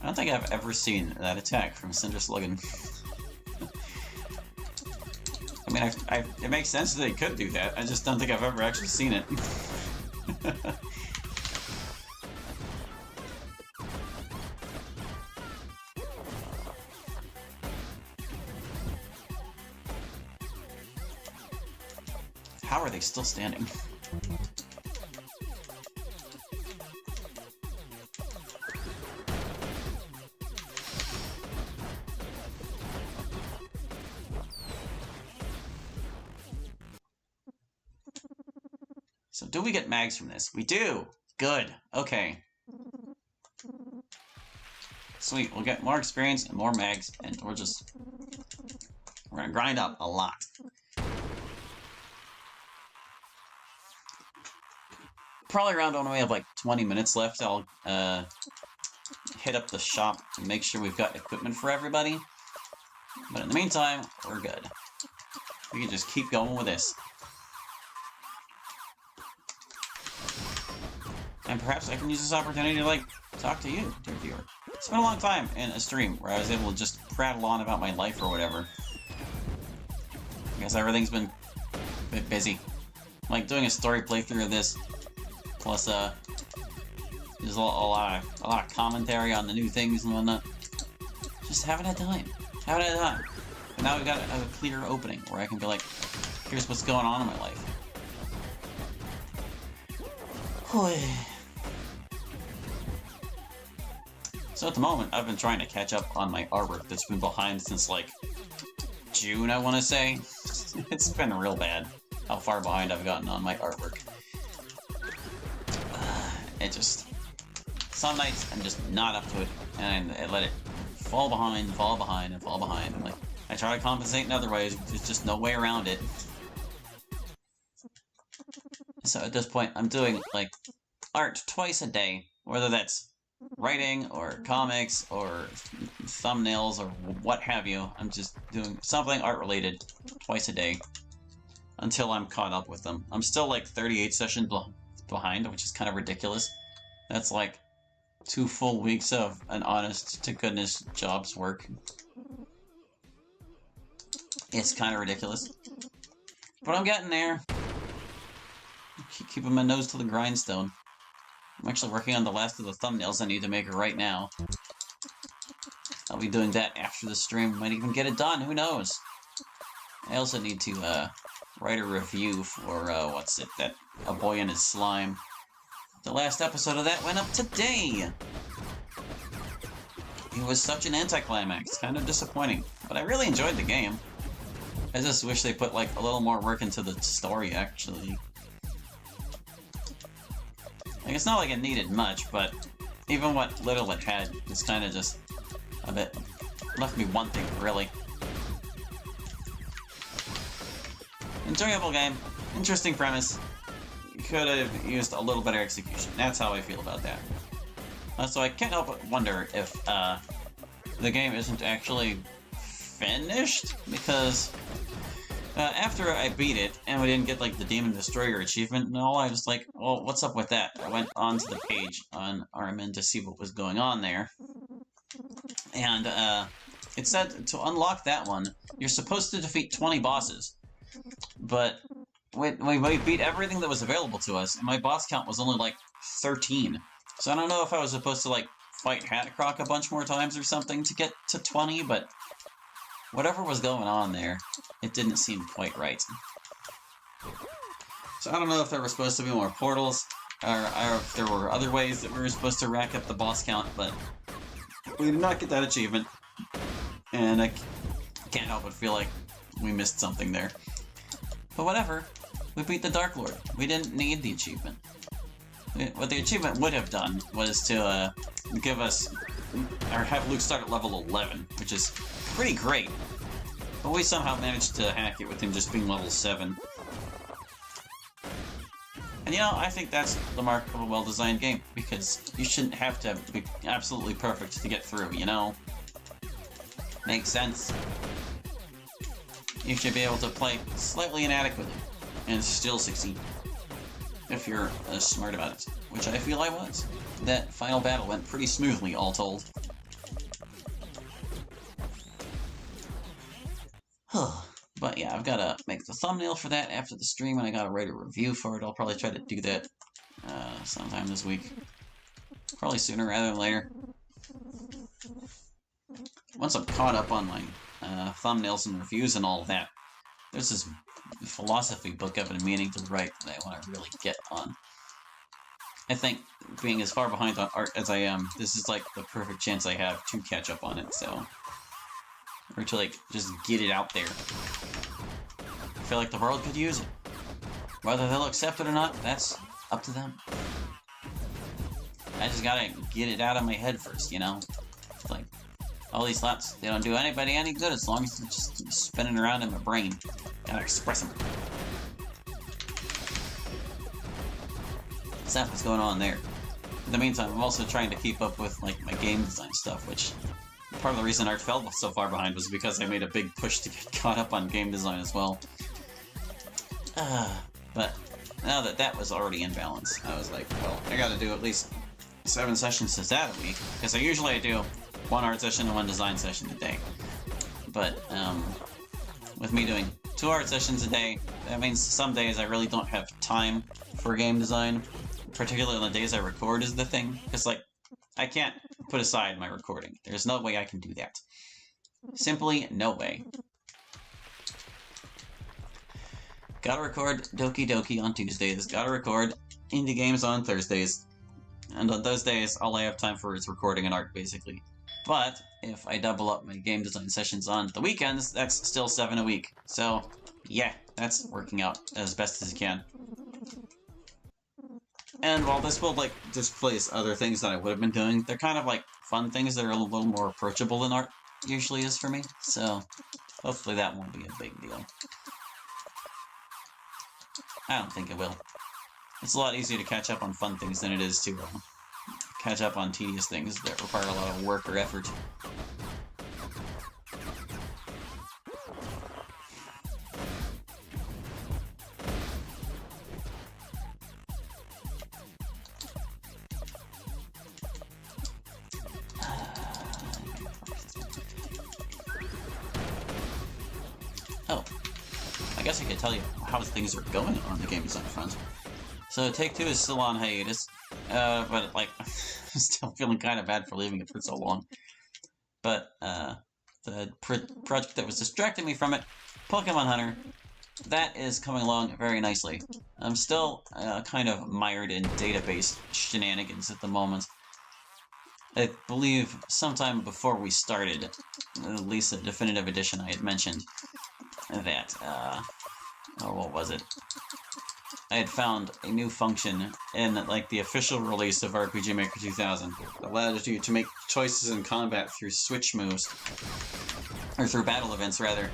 I don't think I've ever seen that attack from Cinder Sluggan. I mean, it makes sense that he could do that. I just don't think I've ever actually seen it. How are they still standing? So do we get mags from this? We do! Good. Okay. Sweet. We'll get more experience and more mags, and we're gonna grind up a lot. Probably around when we have like 20 minutes left, I'll hit up the shop and make sure we've got equipment for everybody. But in the meantime, we're good. We can just keep going with this. And perhaps I can use this opportunity to, like, talk to you, dear viewer. It's been a long time in a stream where I was able to just prattle on about my life or whatever. I guess everything's been a bit busy. Like, doing a story playthrough of this, plus, there's a lot of commentary on the new things and whatnot. Just haven't had time. Haven't had time. But now we've got a clear opening where I can be like, here's what's going on in my life. So at the moment, I've been trying to catch up on my artwork that's been behind since, like, June, I want to say. It's been real bad how far behind I've gotten on my artwork. It just... Some nights, I'm just not up to it, and I let it fall behind, and fall behind, and fall behind. And, like, I try to compensate in other ways, but there's just no way around it. So at this point, I'm doing, like, art twice a day, whether that's writing, or comics, or thumbnails, or what have you. I'm just doing something art-related twice a day until I'm caught up with them. I'm still, like, 38 sessions behind, which is kind of ridiculous. That's, like, 2 full weeks of an honest-to-goodness job's work. It's kind of ridiculous. But I'm getting there. Keeping my nose to the grindstone. I'm actually working on the last of the thumbnails I need to make right now. I'll be doing that after the stream. Might even get it done, who knows? I also need to write a review for, what's it, that A Boy and His Slime. The last episode of that went up today! It was such an anticlimax, kind of disappointing. But I really enjoyed the game. I just wish they put, like, a little more work into the story, actually. Like, it's not like it needed much, but even what little it had was kind of just a bit... left me wanting, really. Enjoyable game. Interesting premise. Could have used a little better execution. That's how I feel about that. So I can't help but wonder if the game isn't actually finished, because after I beat it, and we didn't get, like, the Demon Destroyer achievement and all, I was like, well, what's up with that? I went onto the page on Armin to see what was going on there. And it said to unlock that one, you're supposed to defeat 20 bosses. But we beat everything that was available to us, and my boss count was only, like, 13. So I don't know if I was supposed to, like, fight Hatcroc a bunch more times or something to get to 20, but whatever was going on there, it didn't seem quite right. So I don't know if there were supposed to be more portals. or if there were other ways that we were supposed to rack up the boss count, but we did not get that achievement. And I can't help but feel like we missed something there. But whatever, we beat the Dark Lord. We didn't need the achievement. What the achievement would have done was to give us, or have Luke start at level 11, which is pretty great. But we somehow managed to hack it with him just being level 7. And you know, I think that's the mark of a well-designed game, because you shouldn't have to be absolutely perfect to get through, you know? Makes sense. You should be able to play slightly inadequately and still succeed. If you're smart about it, which I feel I was. That final battle went pretty smoothly, all told. But yeah, I've got to make the thumbnail for that after the stream, and I got to write a review for it. I'll probably try to do that sometime this week. Probably sooner rather than later. Once I'm caught up on my thumbnails and reviews and all of that, there's this philosophy book I've been meaning to write that I want to really get on. I think, being as far behind on art as I am, this is like the perfect chance I have to catch up on it, so... Or to, like, just get it out there. I feel like the world could use it. Whether they'll accept it or not, that's up to them. I just gotta get it out of my head first, you know? It's like, all these thoughts, they don't do anybody any good as long as they're just spinning around in my brain. Gotta express them. So that's what's going on there. In the meantime, I'm also trying to keep up with, like, my game design stuff, which... Part of the reason art fell so far behind was because I made a big push to get caught up on game design as well. But now that that was already in balance, I was like, well, I gotta do at least 7 sessions to that a week, because I do 1 art session and 1 design session a day. But with me doing 2 art sessions a day, that means some days I really don't have time for game design, particularly on the days I record is the thing, because like, I can't put aside my recording. There's no way I can do that. Simply no way. Gotta record Doki Doki on Tuesdays, gotta record indie games on Thursdays, and on those days, all I have time for is recording and art, basically. But, if I double up my game design sessions on the weekends, that's still 7 a week. So, yeah, that's working out as best as it can. And while this will, like, displace other things that I would have been doing, they're kind of, like, fun things that are a little more approachable than art usually is for me. So, hopefully that won't be a big deal. I don't think it will. It's a lot easier to catch up on fun things than it is to catch up on tedious things that require a lot of work or effort. Oh, I guess I could tell you how things are going on the game design front. So Take-Two is still on hiatus, but like, I'm still feeling kind of bad for leaving it for so long. But the project that was distracting me from it, Pokemon Hunter, that is coming along very nicely. I'm still kind of mired in database shenanigans at the moment. I believe sometime before we started, at least the definitive edition, I had mentioned that, oh, what was it? I had found a new function in, like, the official release of RPG Maker 2000 that allowed you to make choices in combat through switch moves. Or through battle events, rather.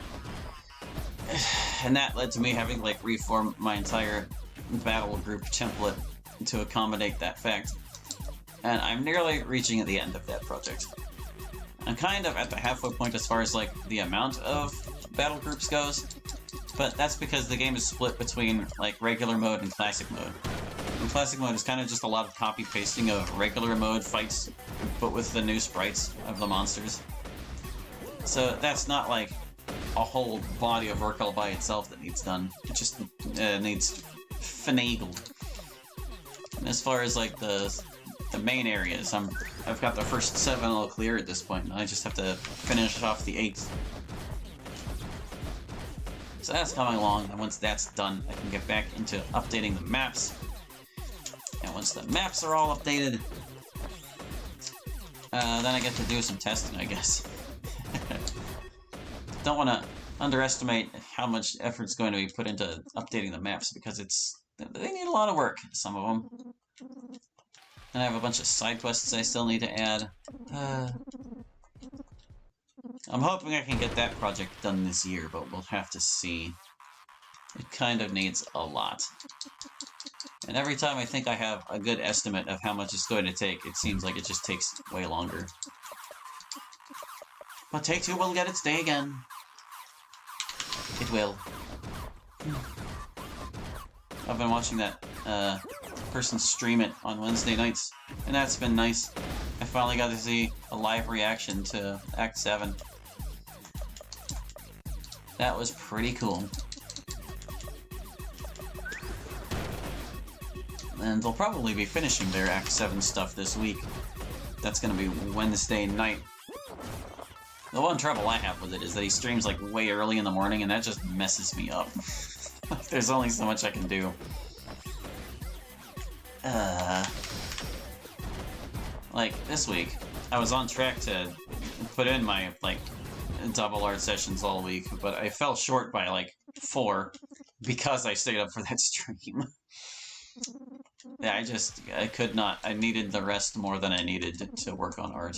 And that led to me having, like, reformed my entire battle group template to accommodate that fact. And I'm nearly reaching the end of that project. I'm kind of at the halfway point as far as, like, the amount of battle groups goes, but that's because the game is split between, like, regular mode and classic mode. And classic mode is kind of just a lot of copy-pasting of regular mode fights, but with the new sprites of the monsters. So that's not, like, a whole body of work all by itself that needs done. It just needs finagled. And as far as, like, the main areas, I've got the first 7 all clear at this point, and I just have to finish off the 8th. So that's coming along, and once that's done, I can get back into updating the maps. And once the maps are all updated, then I get to do some testing, I guess. Don't want to underestimate how much effort's going to be put into updating the maps, because they need a lot of work, some of them. And I have a bunch of side quests I still need to add. I'm hoping I can get that project done this year, but we'll have to see. It kind of needs a lot. And every time I think I have a good estimate of how much it's going to take, it seems like it just takes way longer. But Take-Two will get its day again. It will. I've been watching that person stream it on Wednesday nights, and that's been nice. I finally got to see a live reaction to Act 7. That was pretty cool. And they'll probably be finishing their Act 7 stuff this week. That's gonna be Wednesday night. The one trouble I have with it is that he streams like way early in the morning, and that just messes me up. There's only so much I can do. Like, this week, I was on track to put in my, like, double art sessions all week, but I fell short by, like, 4 because I stayed up for that stream. Yeah, I could not. I needed the rest more than I needed to work on art.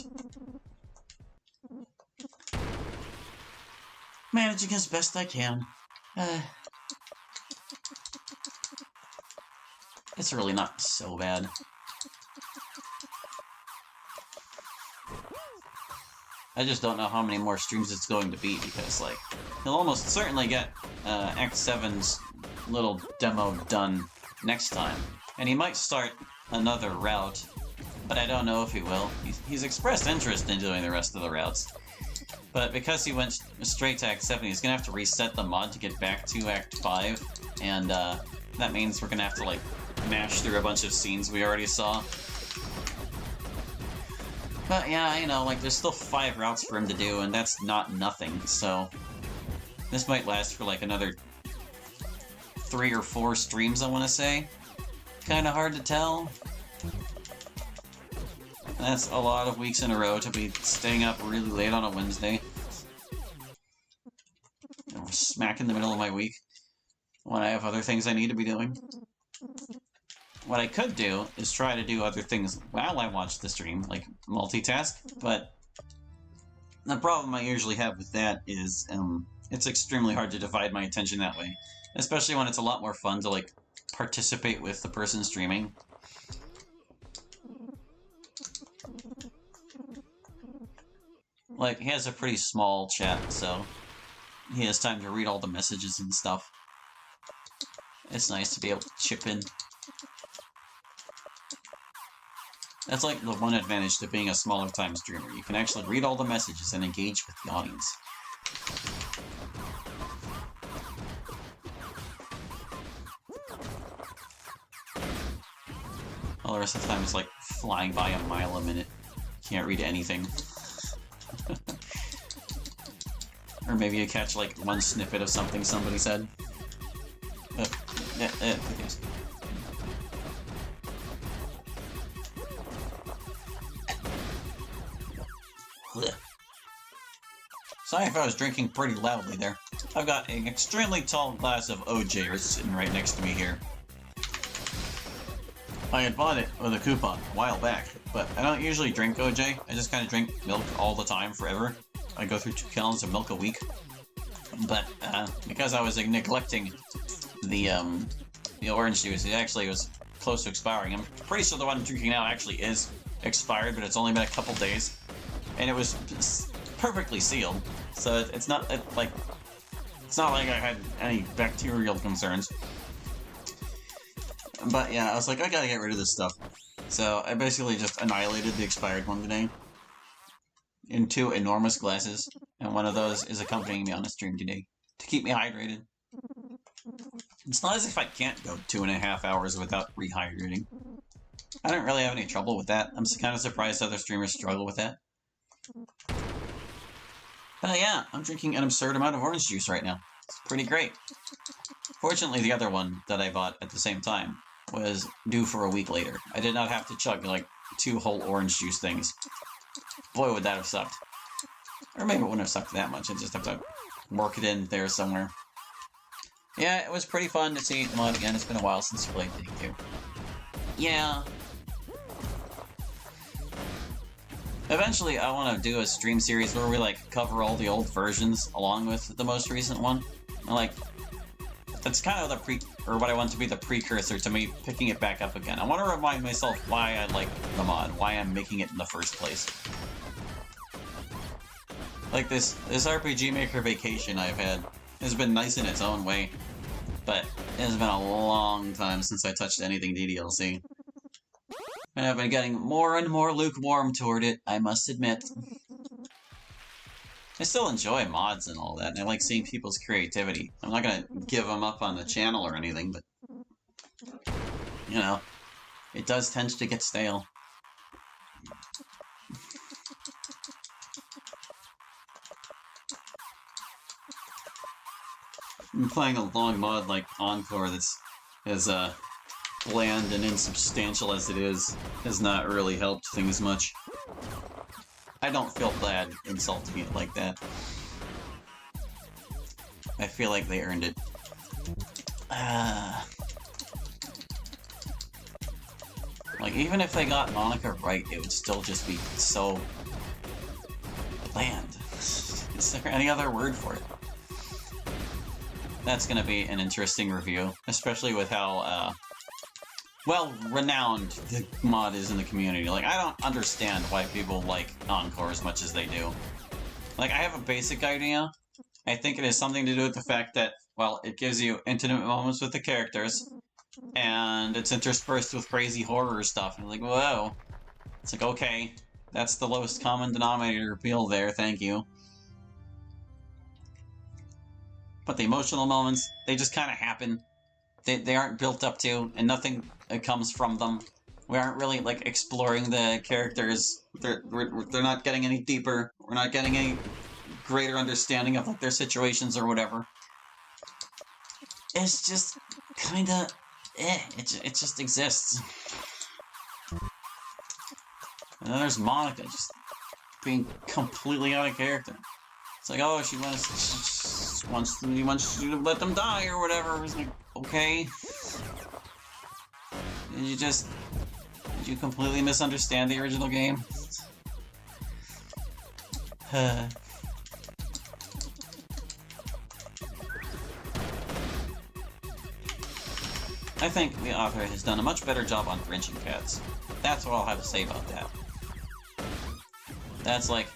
Managing as best I can. It's really not so bad. I just don't know how many more streams it's going to be, because, like, he'll almost certainly get Act 7's little demo done next time. And he might start another route, but I don't know if he will. He's expressed interest in doing the rest of the routes. But because he went straight to Act 7, he's gonna have to reset the mod to get back to Act 5, and that means we're gonna have to, like, mash through a bunch of scenes we already saw. But yeah, you know, like, there's still 5 routes for him to do, and that's not nothing, so this might last for, like, another 3 or 4 streams, I want to say. Kinda hard to tell. That's a lot of weeks in a row to be staying up really late on a Wednesday. You know, smack in the middle of my week, when I have other things I need to be doing. What I could do is try to do other things while I watch the stream, like multitask, but the problem I usually have with that is it's extremely hard to divide my attention that way, especially when it's a lot more fun to, like, participate with the person streaming. Like, he has a pretty small chat, so he has time to read all the messages and stuff. It's nice to be able to chip in. That's like the one advantage to being a smaller time streamer. You can actually read all the messages and engage with the audience. All the rest of the time it's like flying by a mile a minute. Can't read anything. Or maybe you catch like one snippet of something somebody said. Sorry if I was drinking pretty loudly there. I've got an extremely tall glass of OJ sitting right next to me here. I had bought it with a coupon a while back, but I don't usually drink OJ. I just kind of drink milk all the time, forever. I go through 2 gallons of milk a week. But because I was neglecting the orange juice, it actually was close to expiring. I'm pretty sure the one I'm drinking now actually is expired, but it's only been a couple days. And it was perfectly sealed, so it's not like I had any bacterial concerns. But yeah, I was like, I gotta get rid of this stuff. So I basically just annihilated the expired one today in 2 enormous glasses, and one of those is accompanying me on a stream today to keep me hydrated. It's not as if I can't go 2.5 hours without rehydrating. I don't really have any trouble with that. I'm kind of surprised other streamers struggle with that. But yeah, I'm drinking an absurd amount of orange juice right now. It's pretty great. Fortunately, the other one that I bought at the same time was due for a week later. I did not have to chug, like, 2 whole orange juice things. Boy, would that have sucked. Or maybe it wouldn't have sucked that much. I'd just have to work it in there somewhere. Yeah, it was pretty fun to see the mod again. It's been a while since I played DQ. Yeah. Eventually, I want to do a stream series where we, like, cover all the old versions along with the most recent one. And, like, that's kind of what I want to be the precursor to me picking it back up again. I want to remind myself why I like the mod, why I'm making it in the first place. Like, this RPG Maker vacation I've had has been nice in its own way, but it has been a long time since I touched anything DDLC. And I've been getting more and more lukewarm toward it, I must admit. I still enjoy mods and all that, and I like seeing people's creativity. I'm not gonna give them up on the channel or anything, but, you know, it does tend to get stale. I'm playing a long mod like Encore that's as bland and insubstantial as it is has not really helped things much. I don't feel bad insulting it like that. I feel like they earned it. Like, even if they got Monica right, it would still just be so bland. Is there any other word for it? That's gonna be an interesting review, especially with how, well-renowned the mod is in the community. Like, I don't understand why people like Encore as much as they do. Like, I have a basic idea. I think it has something to do with the fact that, well, it gives you intimate moments with the characters, and it's interspersed with crazy horror stuff. And like, whoa. It's like, okay, that's the lowest common denominator appeal there, thank you. But the emotional moments, they just kind of happen. They aren't built up to, and nothing comes from them. We aren't really, like, exploring the characters. They're not getting any deeper. We're not getting any greater understanding of, like, their situations or whatever. It's just kinda it just exists. And then there's Monica just being completely out of character. It's like, oh, she wants you to let them die or whatever. It's like, okay. Did you completely misunderstand the original game? I think the author has done a much better job on branching paths. That's what I'll have to say about that. That's like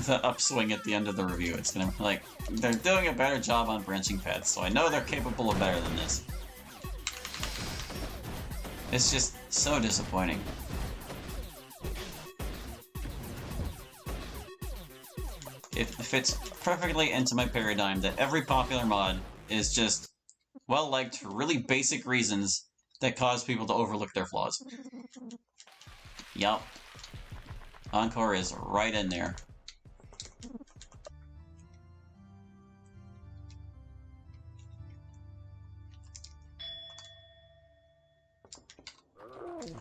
the upswing at the end of the review. It's gonna be like, they're doing a better job on branching paths, so I know they're capable of better than this. It's just so disappointing. It fits perfectly into my paradigm that every popular mod is just well-liked for really basic reasons that cause people to overlook their flaws. Yup. Encore is right in there.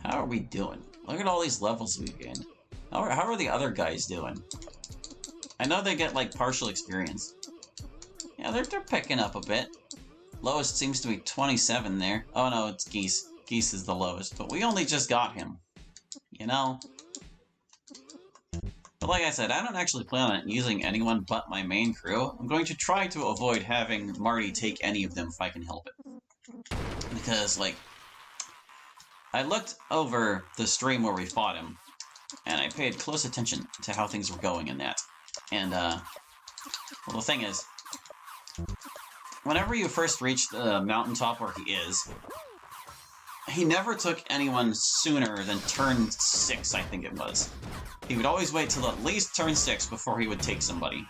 How are we doing? Look at all these levels we gained. How are the other guys doing? I know they get, like, partial experience. Yeah, they're picking up a bit. Lowest seems to be 27 there. Oh no, it's Geese. Geese is the lowest, but we only just got him. You know? But like I said, I don't actually plan on using anyone but my main crew. I'm going to try to avoid having Marty take any of them if I can help it. Because, like, I looked over the stream where we fought him, and I paid close attention to how things were going in that. And, well, the thing is, whenever you first reach the mountaintop where he is, he never took anyone sooner than turn 6, I think it was. He would always wait till at least turn 6 before he would take somebody.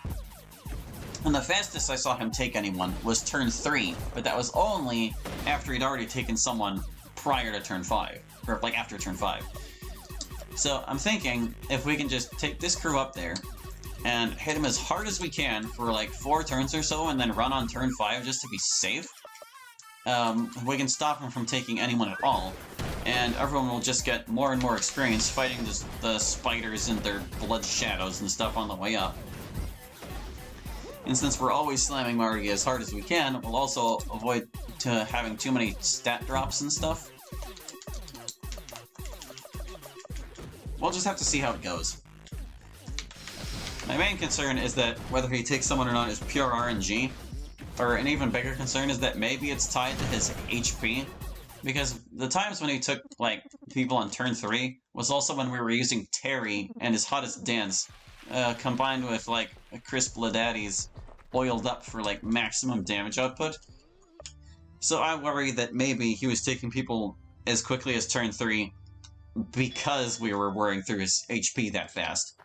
And the fastest I saw him take anyone was turn 3, but that was only after he'd already taken someone prior to turn 5, or like after turn 5. So I'm thinking, if we can just take this crew up there, and hit him as hard as we can for like 4 turns or so, and then run on turn 5 just to be safe, we can stop him from taking anyone at all, and everyone will just get more and more experience fighting the spiders and their blood shadows and stuff on the way up. And since we're always slamming Marty as hard as we can, we'll also avoid having too many stat drops and stuff. We'll just have to see how it goes. My main concern is that whether he takes someone or not is pure RNG, or an even bigger concern is that maybe it's tied to his HP, because the times when he took, like, people on turn 3 was also when we were using Terry and his hottest dance, combined with, like, Chris Bladaddy's oiled up for, like, maximum damage output. So I worry that maybe he was taking people as quickly as turn 3 because we were wearing through his HP that fast.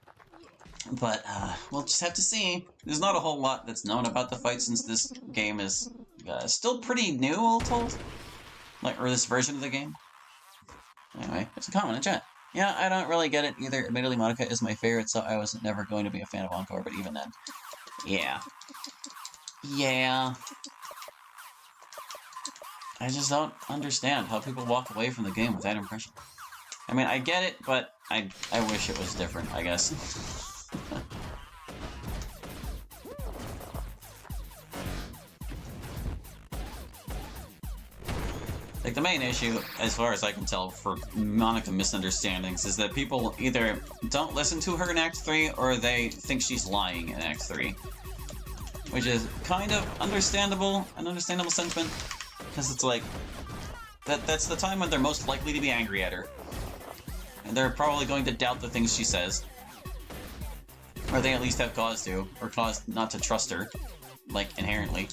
But, we'll just have to see. There's not a whole lot that's known about the fight since this game is still pretty new, all told. Like, or this version of the game. Anyway, there's a comment in chat. Yeah, I don't really get it either. Admittedly, Monica is my favorite, so I was never going to be a fan of Encore, but even then. Yeah. Yeah. I just don't understand how people walk away from the game with that impression. I mean, I get it, but I wish it was different, I guess. Like, the main issue, as far as I can tell, for Monica misunderstandings is that people either don't listen to her in Act 3, or they think she's lying in Act 3. Which is kind of understandable, an understandable sentiment, because it's like, that's the time when they're most likely to be angry at her. And they're probably going to doubt the things she says. Or they at least have cause to, or cause not to trust her, like, inherently.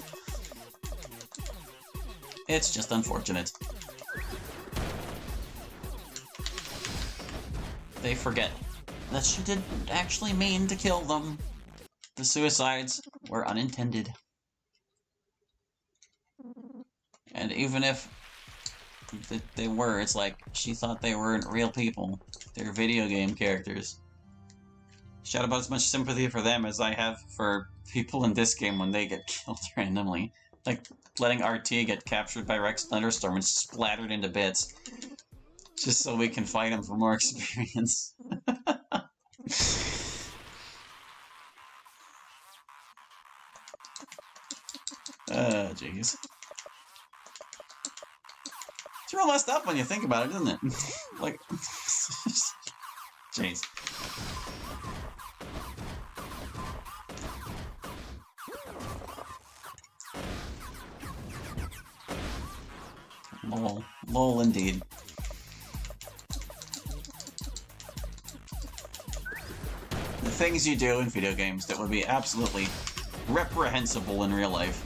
It's just unfortunate. They forget that she didn't actually mean to kill them. The suicides were unintended. And even if they were, it's like, she thought they weren't real people. They're video game characters. She had about as much sympathy for them as I have for people in this game when they get killed randomly. Like, letting RT get captured by Rex Thunderstorm and splattered into bits. Just so we can fight him for more experience. Jeez. It's real messed up when you think about it, isn't it? Like, jeez. Lol. Lol indeed. The things you do in video games that would be absolutely reprehensible in real life.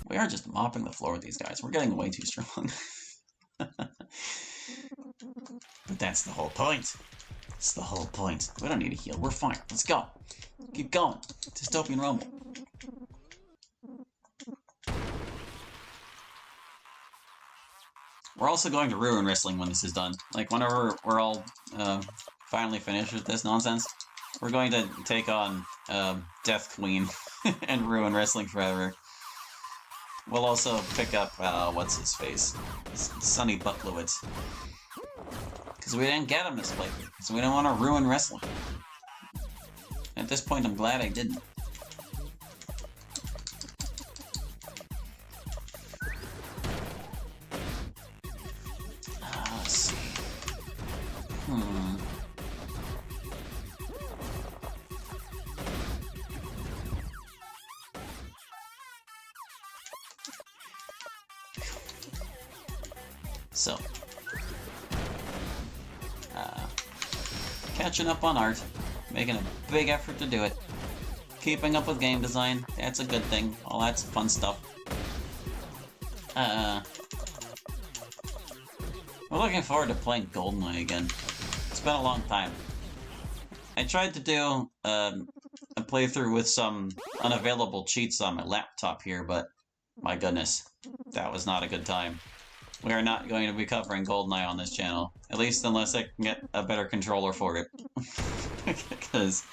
We are just mopping the floor with these guys. We're getting way too strong. But that's the whole point. That's the whole point. We don't need to heal. We're fine. Let's go. Keep going. Dystopian Rumble. We're also going to ruin wrestling when this is done. Like, whenever we're all finally finished with this nonsense, we're going to take on Death Queen and ruin wrestling forever. We'll also pick up, what's his face? Sonny Bucklewitz. Because we didn't get him this playthrough, so we don't want to ruin wrestling. At this point, I'm glad I didn't. Let's see. So, catching up on art, making a big effort to do it. Keeping up with game design, that's a good thing. All that's fun stuff. We're looking forward to playing GoldenEye again. It's been a long time. I tried to do a playthrough with some unavailable cheats on my laptop here, but my goodness, that was not a good time. We are not going to be covering GoldenEye on this channel, at least unless I can get a better controller for it. Because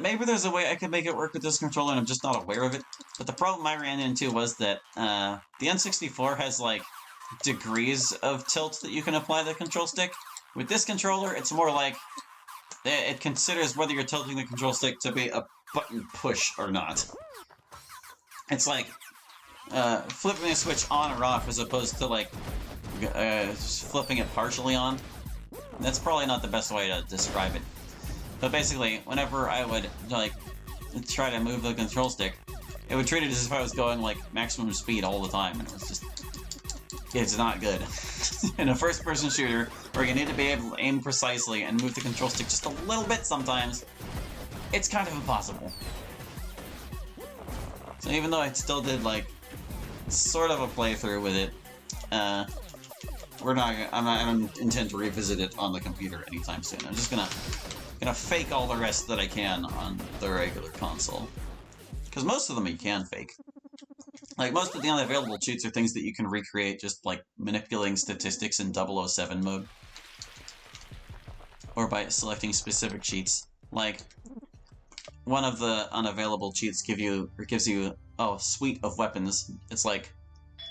maybe there's a way I could make it work with this controller and I'm just not aware of it. But the problem I ran into was that the N64 has, like, degrees of tilt that you can apply to the control stick. With this controller, it's more like it considers whether you're tilting the control stick to be a button push or not. It's like flipping a switch on or off as opposed to, like, just flipping it partially on. That's probably not the best way to describe it. But basically, whenever I would, like, try to move the control stick, it would treat it as if I was going, like, maximum speed all the time, and it was just... it's not good. In a first-person shooter, where you need to be able to aim precisely and move the control stick just a little bit sometimes, it's kind of impossible. So even though I still did, like, sort of a playthrough with it, I don't intend to revisit it on the computer anytime soon. I'm just gonna fake all the rest that I can on the regular console. Because most of them you can fake. Like, most of the unavailable cheats are things that you can recreate just, like, manipulating statistics in 007 mode. Or by selecting specific cheats. Like, one of the unavailable cheats gives you a suite of weapons. It's like,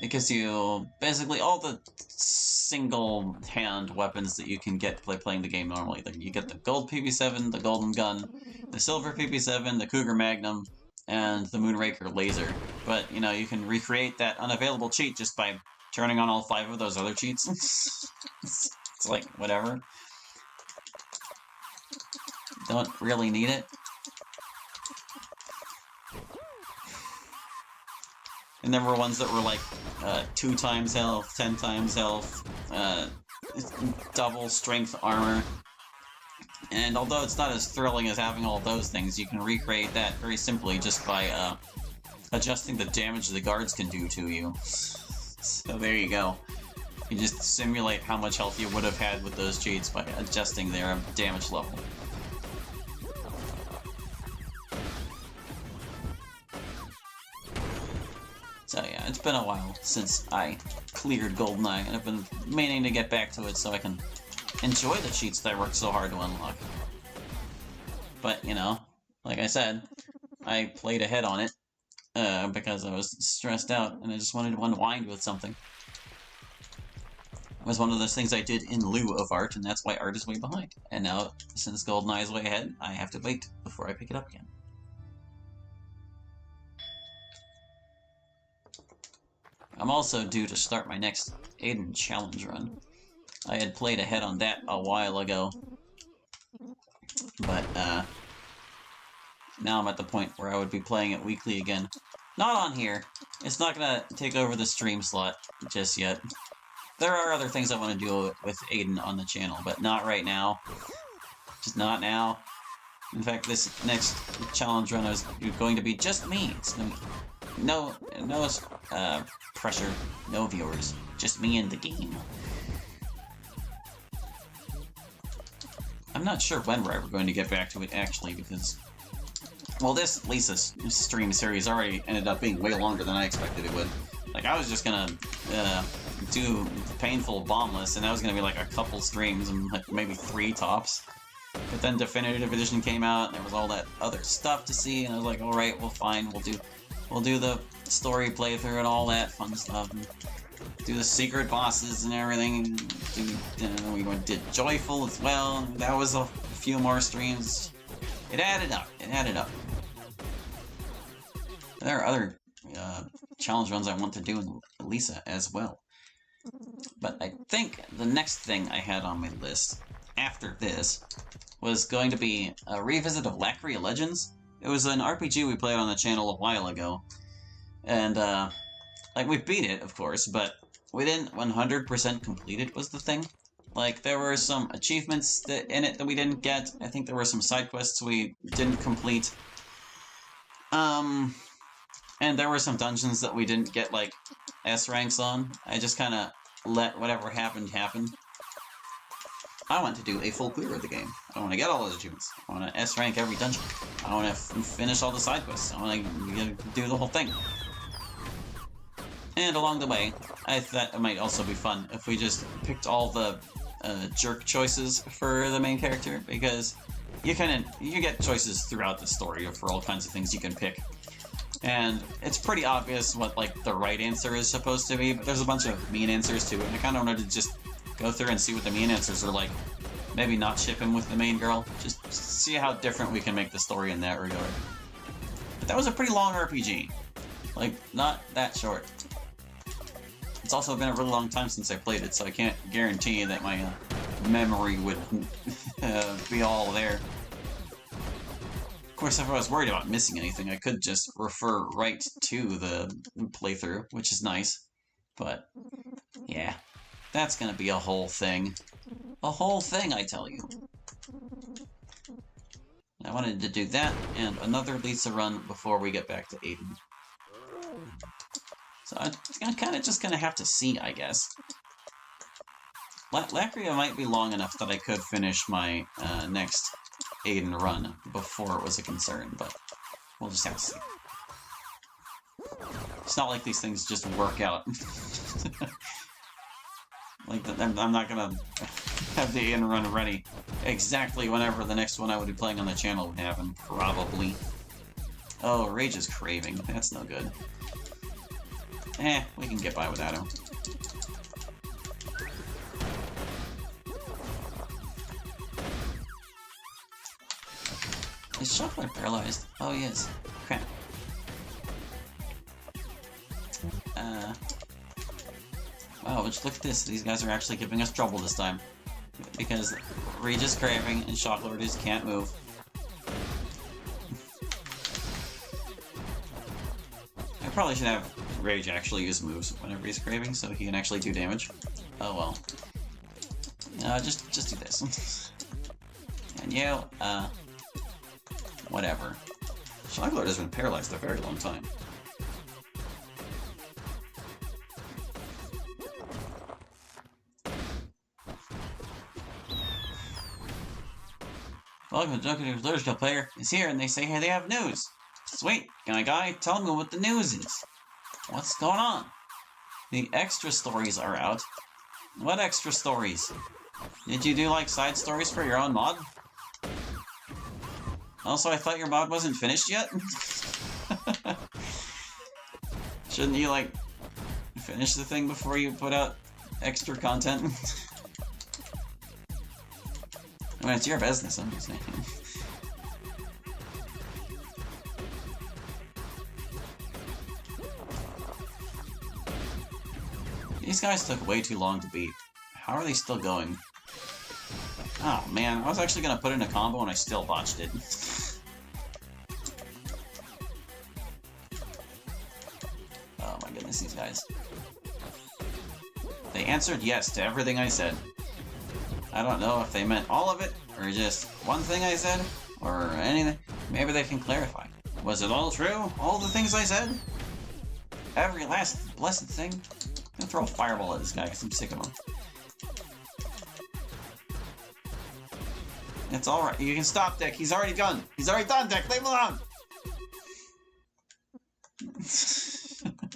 it gives you basically all the single-hand weapons that you can get by playing the game normally. Like, you get the gold PP7, the golden gun, the silver PP7, the Cougar Magnum, and the Moonraker laser. But, you know, you can recreate that unavailable cheat just by turning on all 5 of those other cheats. It's like, whatever. Don't really need it. And there were ones that were like 2 times health, 10 times health, double strength armor. And although it's not as thrilling as having all those things, you can recreate that very simply just by adjusting the damage the guards can do to you. So there you go. You just simulate how much health you would have had with those cheats by adjusting their damage level. So yeah, it's been a while since I cleared GoldenEye, and I've been meaning to get back to it so I can enjoy the cheats that I worked so hard to unlock. But, you know, like I said, I played ahead on it because I was stressed out and I just wanted to unwind with something. It was one of those things I did in lieu of art, and that's why art is way behind. And now, since GoldenEye is way ahead, I have to wait before I pick it up again. I'm also due to start my next Aiden challenge run. I had played ahead on that a while ago, but now I'm at the point where I would be playing it weekly again. Not on here. It's not gonna take over the stream slot just yet. There are other things I want to do with Aiden on the channel, but not right now. Just not now. In fact, this next challenge run is going to be just me. It's gonna be no pressure, no viewers, just me and the game. I'm not sure when we're ever going to get back to it, actually, because... well, this Lisa stream series already ended up being way longer than I expected it would. Like, I was just gonna do painful Bombless, and that was gonna be like a couple streams, and like maybe 3 tops. But then Definitive Edition came out, and there was all that other stuff to see, and I was like, alright, well fine, we'll do the story playthrough and all that fun stuff, and do the secret bosses and everything, and we did Joyful as well, and that was a few more streams. It added up. There are other challenge runs I want to do in Lisa as well. But I think the next thing I had on my list after this was going to be a revisit of Lacria Legends. It was an RPG we played on the channel a while ago. And, like, we beat it, of course, but we didn't 100% complete it was the thing. Like, there were some achievements in it that we didn't get. I think there were some side quests we didn't complete. And there were some dungeons that we didn't get, like, S ranks on. I just kind of let whatever happened happen. I want to do a full clear of the game. I want to get all those achievements. I want to S rank every dungeon. I want to finish all the side quests. I want to do the whole thing. And along the way, I thought it might also be fun if we just picked all the jerk choices for the main character, because you get choices throughout the story for all kinds of things you can pick. And it's pretty obvious what, like, the right answer is supposed to be, but there's a bunch of mean answers too, and I kind of wanted to just go through and see what the mean answers are like. Maybe not ship him with the main girl, just see how different we can make the story in that regard. But that was a pretty long RPG. Like, not that short. It's also been a really long time since I played it, so I can't guarantee that my memory would be all there. Of course, if I was worried about missing anything, I could just refer right to the playthrough, which is nice. But, yeah, that's gonna be a whole thing. A whole thing, I tell you. I wanted to do that, and another Lisa run before we get back to Aiden. So I'm kind of just gonna have to see, I guess. Lacria might be long enough that I could finish my next Aiden run before it was a concern, but we'll just have to see. It's not like these things just work out. Like, I'm not gonna have the Aiden run ready exactly whenever the next one I would be playing on the channel would happen, probably. Oh, Rage is craving. That's no good. We can get by without him. Is Shockler paralyzed? Oh, he is. Crap. Wow, just look at this. These guys are actually giving us trouble this time. Because Rage is craving and Shocklord just can't move. I probably should have Rage actually use moves whenever he's craving so he can actually do damage. Oh well. Just do this. And you, whatever. Shocklord has been paralyzed a very long time. Welcome to Joker's Literature Player is here and they say hey, they have news. Sweet, guy, tell me what the news is. What's going on? The extra stories are out. What extra stories? Did you do like side stories for your own mod? Also, I thought your mod wasn't finished yet? Shouldn't you, like, finish the thing before you put out extra content? I mean, it's your business, I'm just saying. These guys took way too long to beat. How are they still going? Oh man, I was actually gonna put in a combo and I still botched it. Oh my goodness, these guys. They answered yes to everything I said. I don't know if they meant all of it, or just one thing I said, or anything. Maybe they can clarify. Was it all true? All the things I said? Every last blessed thing? I'm gonna throw a fireball at this guy because I'm sick of him. It's alright. You can stop, Dick. He's already done. He's already done, Dick. Leave him alone!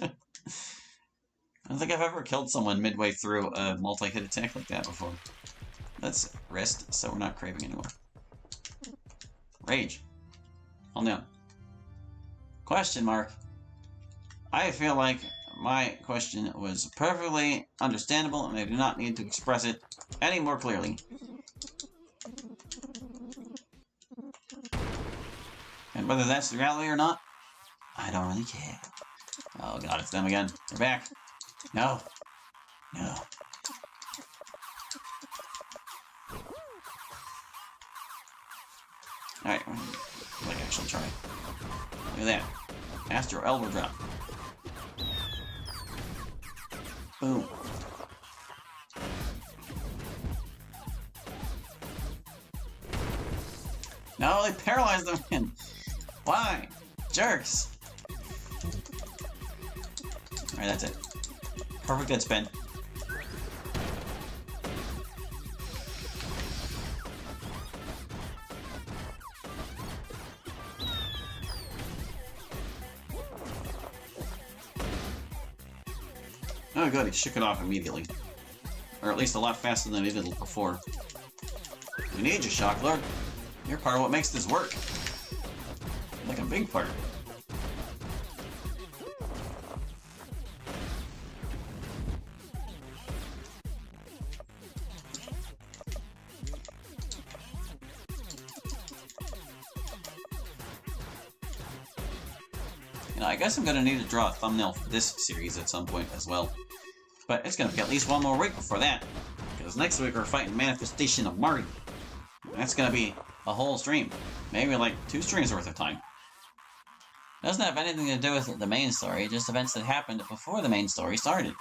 I don't think I've ever killed someone midway through a multi-hit attack like that before. Let's rest so we're not craving anymore. Rage. Calm down. Question mark. I feel like my question was perfectly understandable and I do not need to express it any more clearly. And whether that's the reality or not, I don't really care. Oh god, it's them again. They're back. No. No. Alright, like actually try. Look at that. Astro elbow drop. Boom. No, they paralyzed them again. Why? Jerks. Alright, that's it. Perfect dead spin. Oh good, he shook it off immediately. Or at least a lot faster than he did before. We need you, Shocklord. You're part of what makes this work. Like a big part. You know, I guess I'm gonna need to draw a thumbnail for this series at some point as well. But it's gonna be at least one more week before that. Because next week we're fighting Manifestation of Marty. That's gonna be a whole stream. Maybe like 2 streams worth of time. Doesn't have anything to do with the main story, just events that happened before the main story started.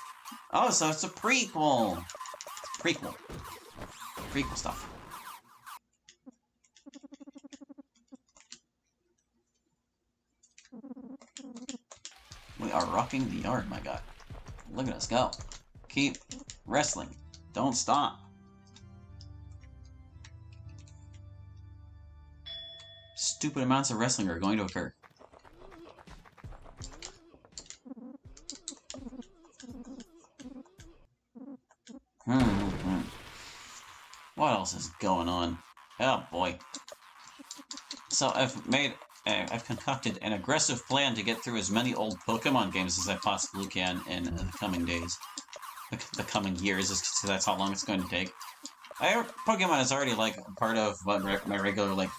Oh, so it's a prequel! Prequel. Prequel stuff. We are rocking the yard, my god. Look at us go. Keep wrestling. Don't stop. Stupid amounts of wrestling are going to occur. What else is going on? Oh boy. So I've concocted an aggressive plan to get through as many old Pokemon games as I possibly can in the coming days. The coming years, because that's how long it's going to take. Pokemon is already like part of my regular like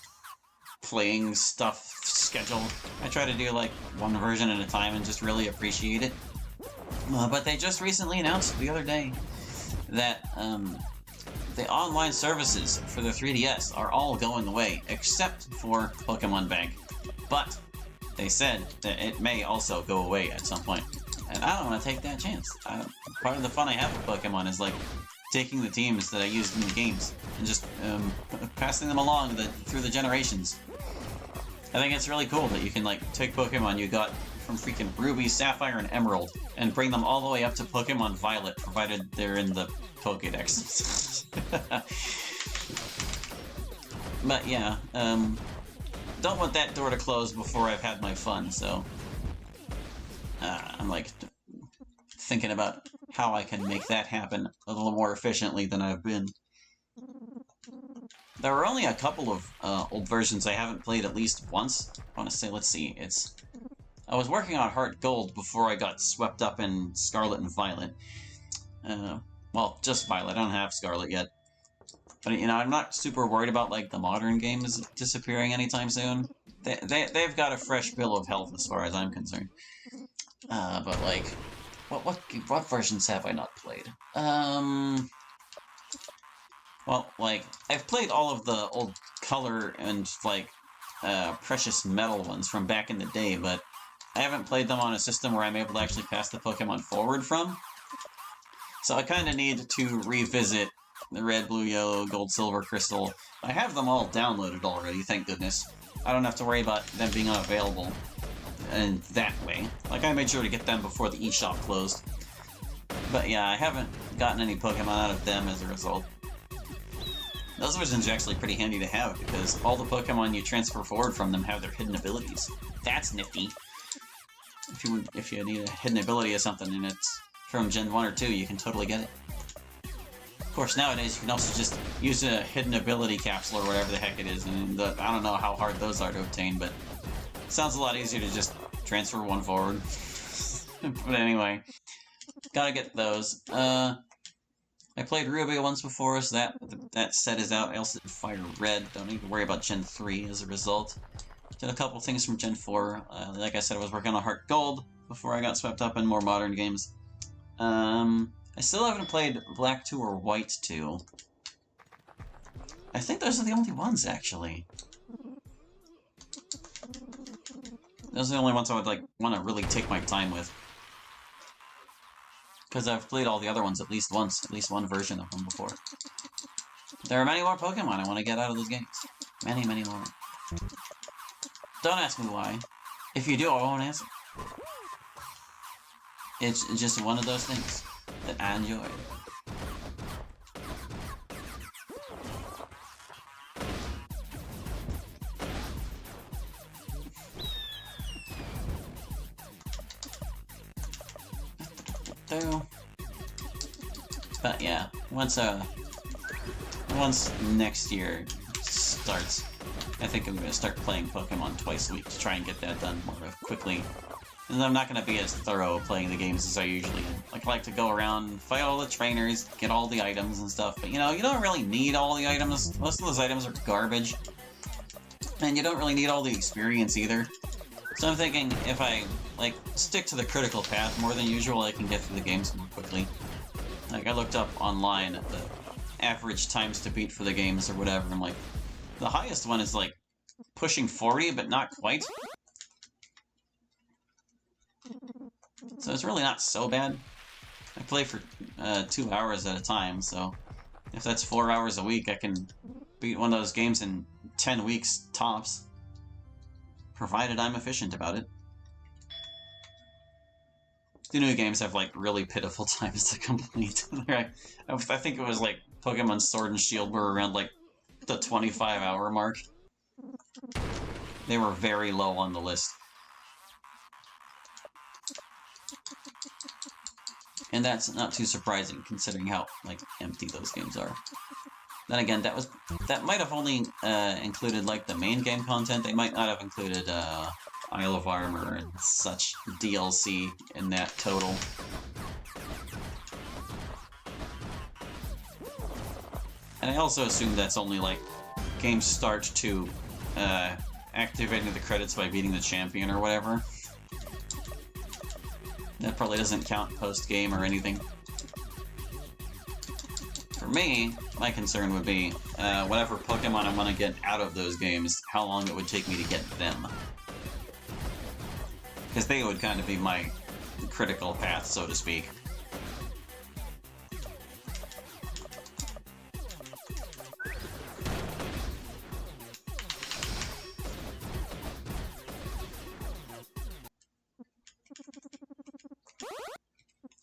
playing stuff schedule. I try to do like one version at a time and just really appreciate it. But they just recently announced the other day that the online services for the 3DS are all going away, except for Pokemon Bank. But they said that it may also go away at some point. And I don't want to take that chance. Part of the fun I have with Pokemon is like taking the teams that I used in the games and just passing them along through the generations. I think it's really cool that you can like take Pokemon you got from freaking Ruby, Sapphire, and Emerald and bring them all the way up to Pokemon Violet, provided they're in the Pokédex. But yeah, don't want that door to close before I've had my fun, so I'm like thinking about how I can make that happen a little more efficiently than I've been. There were only a couple of old versions I haven't played at least once. I want to say, let's see, I was working on Heart Gold before I got swept up in Scarlet and Violet. Well, just Violet, I don't have Scarlet yet. But, you know, I'm not super worried about, like, the modern games disappearing anytime soon. They've got a fresh bill of health as far as I'm concerned. But, like, what versions have I not played? Well, like, I've played all of the old Color and, like, Precious Metal ones from back in the day, but I haven't played them on a system where I'm able to actually pass the Pokemon forward from. So I kind of need to revisit the Red, Blue, Yellow, Gold, Silver, Crystal. I have them all downloaded already, thank goodness. I don't have to worry about them being unavailable in that way. Like, I made sure to get them before the eShop closed. But yeah, I haven't gotten any Pokemon out of them as a result. Those versions are actually pretty handy to have, because all the Pokemon you transfer forward from them have their hidden abilities. That's nifty. If you need a hidden ability or something and it's from Gen 1 or 2, you can totally get it. Of course, nowadays you can also just use a hidden ability capsule or whatever the heck it is, and I don't know how hard those are to obtain, but it sounds a lot easier to just transfer one forward. But anyway, gotta get those. I played Ruby once before, so that set is out. I also did Fire Red. Don't need to worry about Gen 3 as a result. Did a couple things from Gen 4. Like I said, I was working on Heart Gold before I got swept up in more modern games. I still haven't played Black 2 or White 2. I think those are the only ones, actually. Those are the only ones I would like want to really take my time with. Because I've played all the other ones at least once, at least one version of them before. There are many more Pokemon I want to get out of those games. Many, many more. Don't ask me why. If you do, I won't answer. It's just one of those things that I enjoy. But yeah, once next year starts, I think I'm going to start playing Pokemon twice a week to try and get that done more quickly. And I'm not going to be as thorough playing the games as I usually am. Like, I like to go around, fight all the trainers, get all the items and stuff, but you know, you don't really need all the items. Most of those items are garbage. And you don't really need all the experience either. So I'm thinking if I, like, stick to the critical path more than usual, I can get through the games more quickly. Like, I looked up online at the average times to beat for the games or whatever, and like, the highest one is like pushing 40, but not quite. So it's really not so bad. I play for 2 hours at a time, so if that's 4 hours a week, I can beat one of those games in 10 weeks tops, provided I'm efficient about it. The new games have like really pitiful times to complete. I think it was like Pokemon Sword and Shield were around like the 25-hour mark. They were very low on the list. And that's not too surprising considering how like empty those games are. Then again, that might have only included like the main game content. They might not have included Isle of Armor and such DLC in that total. And I also assume that's only like game start to activating the credits by beating the champion or whatever. That probably doesn't count post-game or anything. For me, my concern would be whatever Pokemon I want to get out of those games, how long it would take me to get them. Because they would kind of be my critical path, so to speak.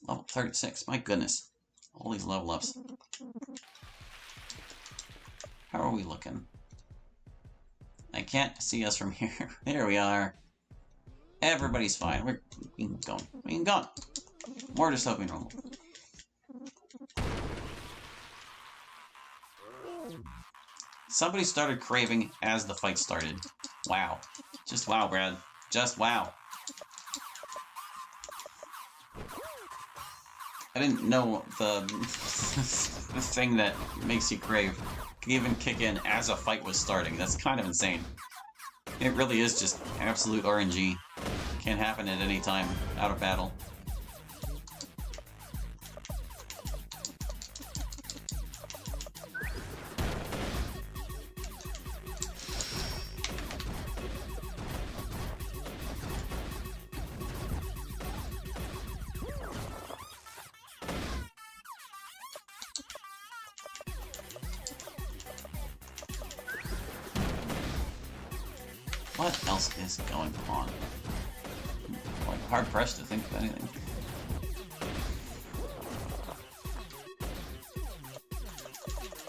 Level 36, my goodness. All these level ups. How are we looking? I can't see us from here. There we are. Everybody's fine. We can go. We can go. More just hoping normal. Somebody started craving as the fight started. Wow. Just wow, Brad. Just wow. I didn't know the thing that makes you crave could even kick in as a fight was starting. That's kind of insane. It really is just absolute RNG. Can't happen at any time out of battle. What else is going on? I'm hard pressed to think of anything.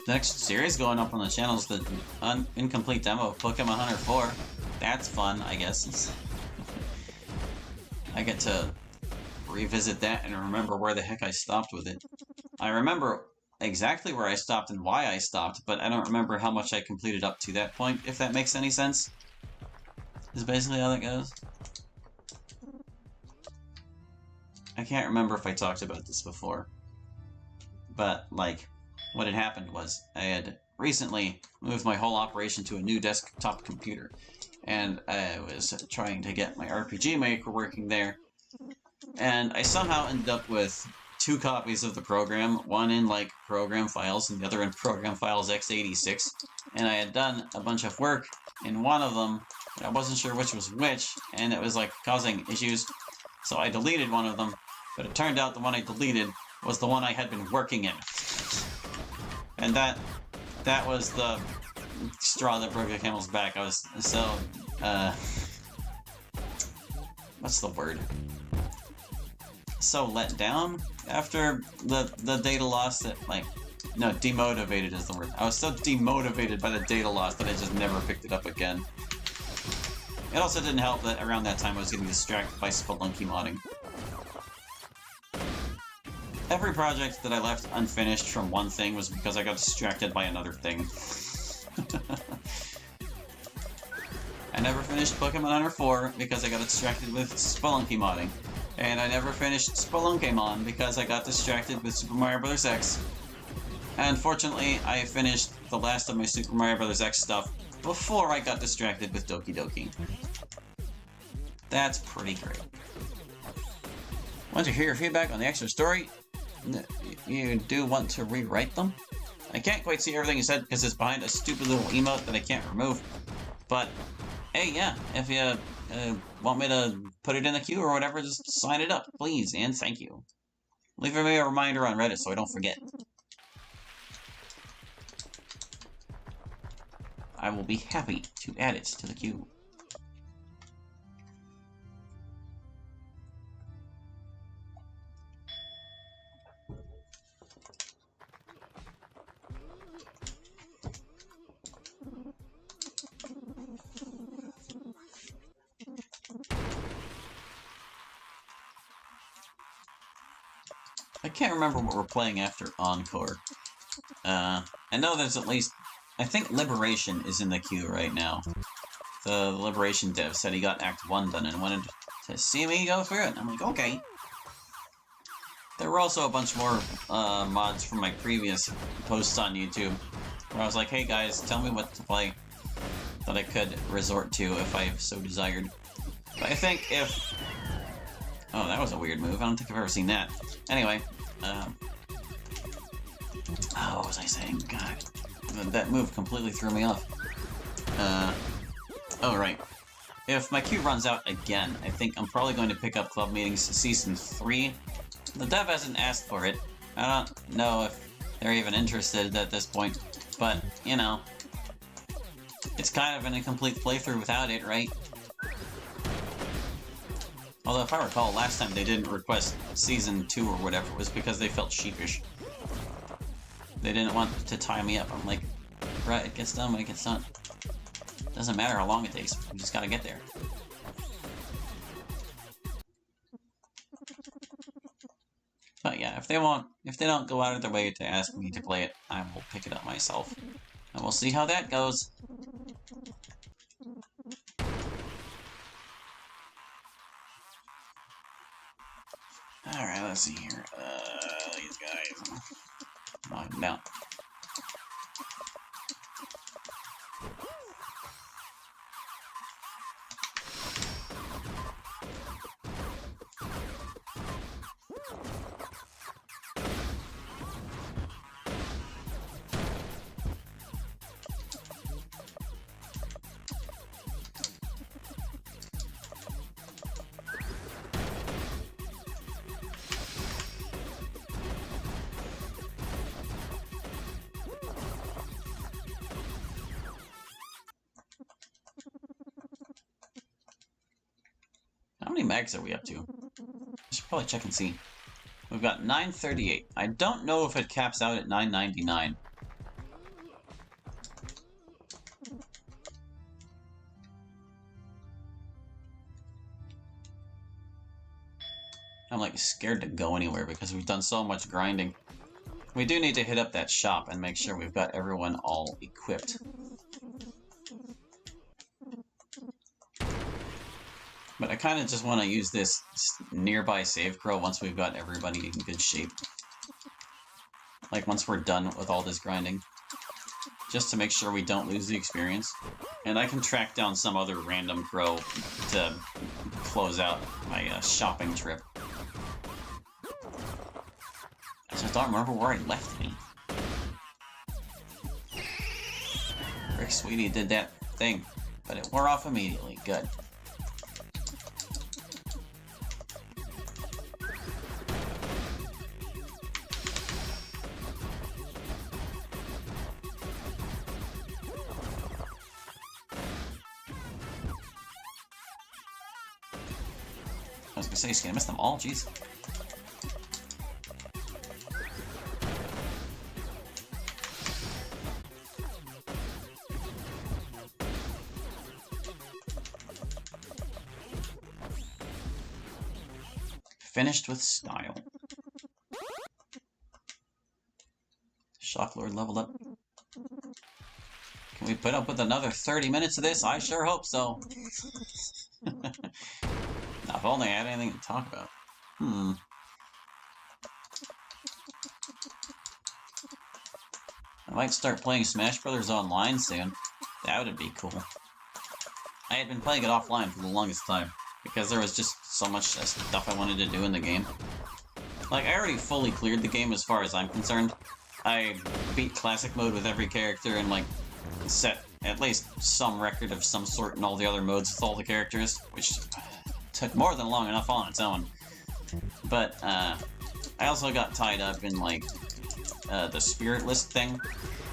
The next series going up on the channel is the incomplete demo of Pokemon Hunter 4. That's fun, I guess. I get to revisit that and remember where the heck I stopped with it. I remember exactly where I stopped and why I stopped, but I don't remember how much I completed up to that point, if that makes any sense. Is basically how that goes. I can't remember if I talked about this before. But, like, what had happened was I had recently moved my whole operation to a new desktop computer. And I was trying to get my RPG Maker working there. And I somehow ended up with 2 copies of the program, one in, like, program files and the other in program files x86. And I had done a bunch of work in one of them, but I wasn't sure which was which, and it was, like, causing issues. So I deleted one of them, but it turned out the one I deleted was the one I had been working in. And that was the straw that broke the camel's back. I was so, what's the word? So let down after the data loss that, like, no, demotivated is the word. I was so demotivated by the data loss that I just never picked it up again. It also didn't help that around that time I was getting distracted by Spelunky modding. Every project that I left unfinished from one thing was because I got distracted by another thing. never finished Pokemon Hunter 4 because I got distracted with Spelunky modding. And I never finished Spelunkymon because I got distracted with Super Mario Bros. X. And fortunately, I finished the last of my Super Mario Bros. X stuff before I got distracted with Doki Doki. That's pretty great. Want to hear your feedback on the extra story? You do want to rewrite them? I can't quite see everything you said because it's behind a stupid little emote that I can't remove. But, hey, yeah, if you want me to put it in the queue or whatever, just sign it up, please, and thank you. Leave me a reminder on Reddit so I don't forget. I will be happy to add it to the queue. I can't remember what we're playing after Encore. I know there's at least... I think Liberation is in the queue right now. The Liberation dev said he got Act 1 done and wanted to see me go through it. I'm like, okay. There were also a bunch more mods from my previous posts on YouTube, where I was like, hey guys, tell me what to play that I could resort to if I so desired. But I think if... Oh, that was a weird move. I don't think I've ever seen that. Anyway, oh, what was I saying? God, that move completely threw me off. Oh, right. If my queue runs out again, I think I'm probably going to pick up Club Meetings Season 3. The dev hasn't asked for it. I don't know if they're even interested at this point, but, you know, it's kind of an incomplete playthrough without it, right? Although, if I recall, last time they didn't request Season 2 or whatever, it was because they felt sheepish. They didn't want to tie me up. I'm like, right, it gets done when it gets done. Doesn't matter how long it takes, we just gotta get there. But yeah, if they don't go out of their way to ask me to play it, I will pick it up myself. And we'll see how that goes. Alright, let's see here. These guys. Knock them down. How many mags are we up to? I should probably check and see. We've got 938. I don't know if it caps out at 999. I'm like scared to go anywhere because we've done so much grinding. We do need to hit up that shop and make sure we've got everyone all equipped. But I kind of just want to use this nearby save crow once we've got everybody in good shape. Like once we're done with all this grinding. Just to make sure we don't lose the experience. And I can track down some other random crow to close out my shopping trip. I just don't remember where I left me. Rick Sweetie did that thing, but it wore off immediately. Good. I was gonna say, she's gonna miss them all, jeez. Finished with style. Shock Lord leveled up. Can we put up with another 30 minutes of this? I sure hope so. Now, if only I had anything to talk about. I might start playing Smash Brothers online soon. That would be cool. I had been playing it offline for the longest time, because there was just so much stuff I wanted to do in the game. Like, I already fully cleared the game as far as I'm concerned. I beat Classic Mode with every character and, like, set at least some record of some sort in all the other modes with all the characters, which took more than long enough on its own. But, I also got tied up in, like, the Spirit List thing,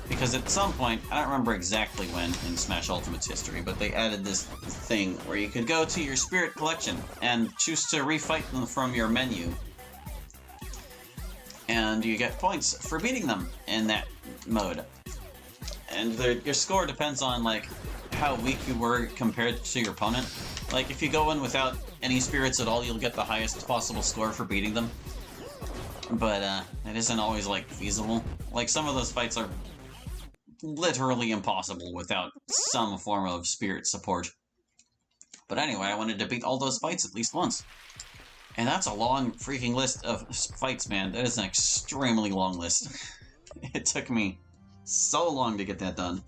because at some point, I don't remember exactly when in Smash Ultimate's history, but they added this thing where you could go to your Spirit Collection and choose to refight them from your menu. And you get points for beating them in that mode. And your score depends on, like, how weak you were compared to your opponent. Like, if you go in without any spirits at all, you'll get the highest possible score for beating them. But, it isn't always, like, feasible. Like, some of those fights are literally impossible without some form of spirit support. But anyway, I wanted to beat all those fights at least once. And that's a long freaking list of fights, man. That is an extremely long list. It took me so long to get that done.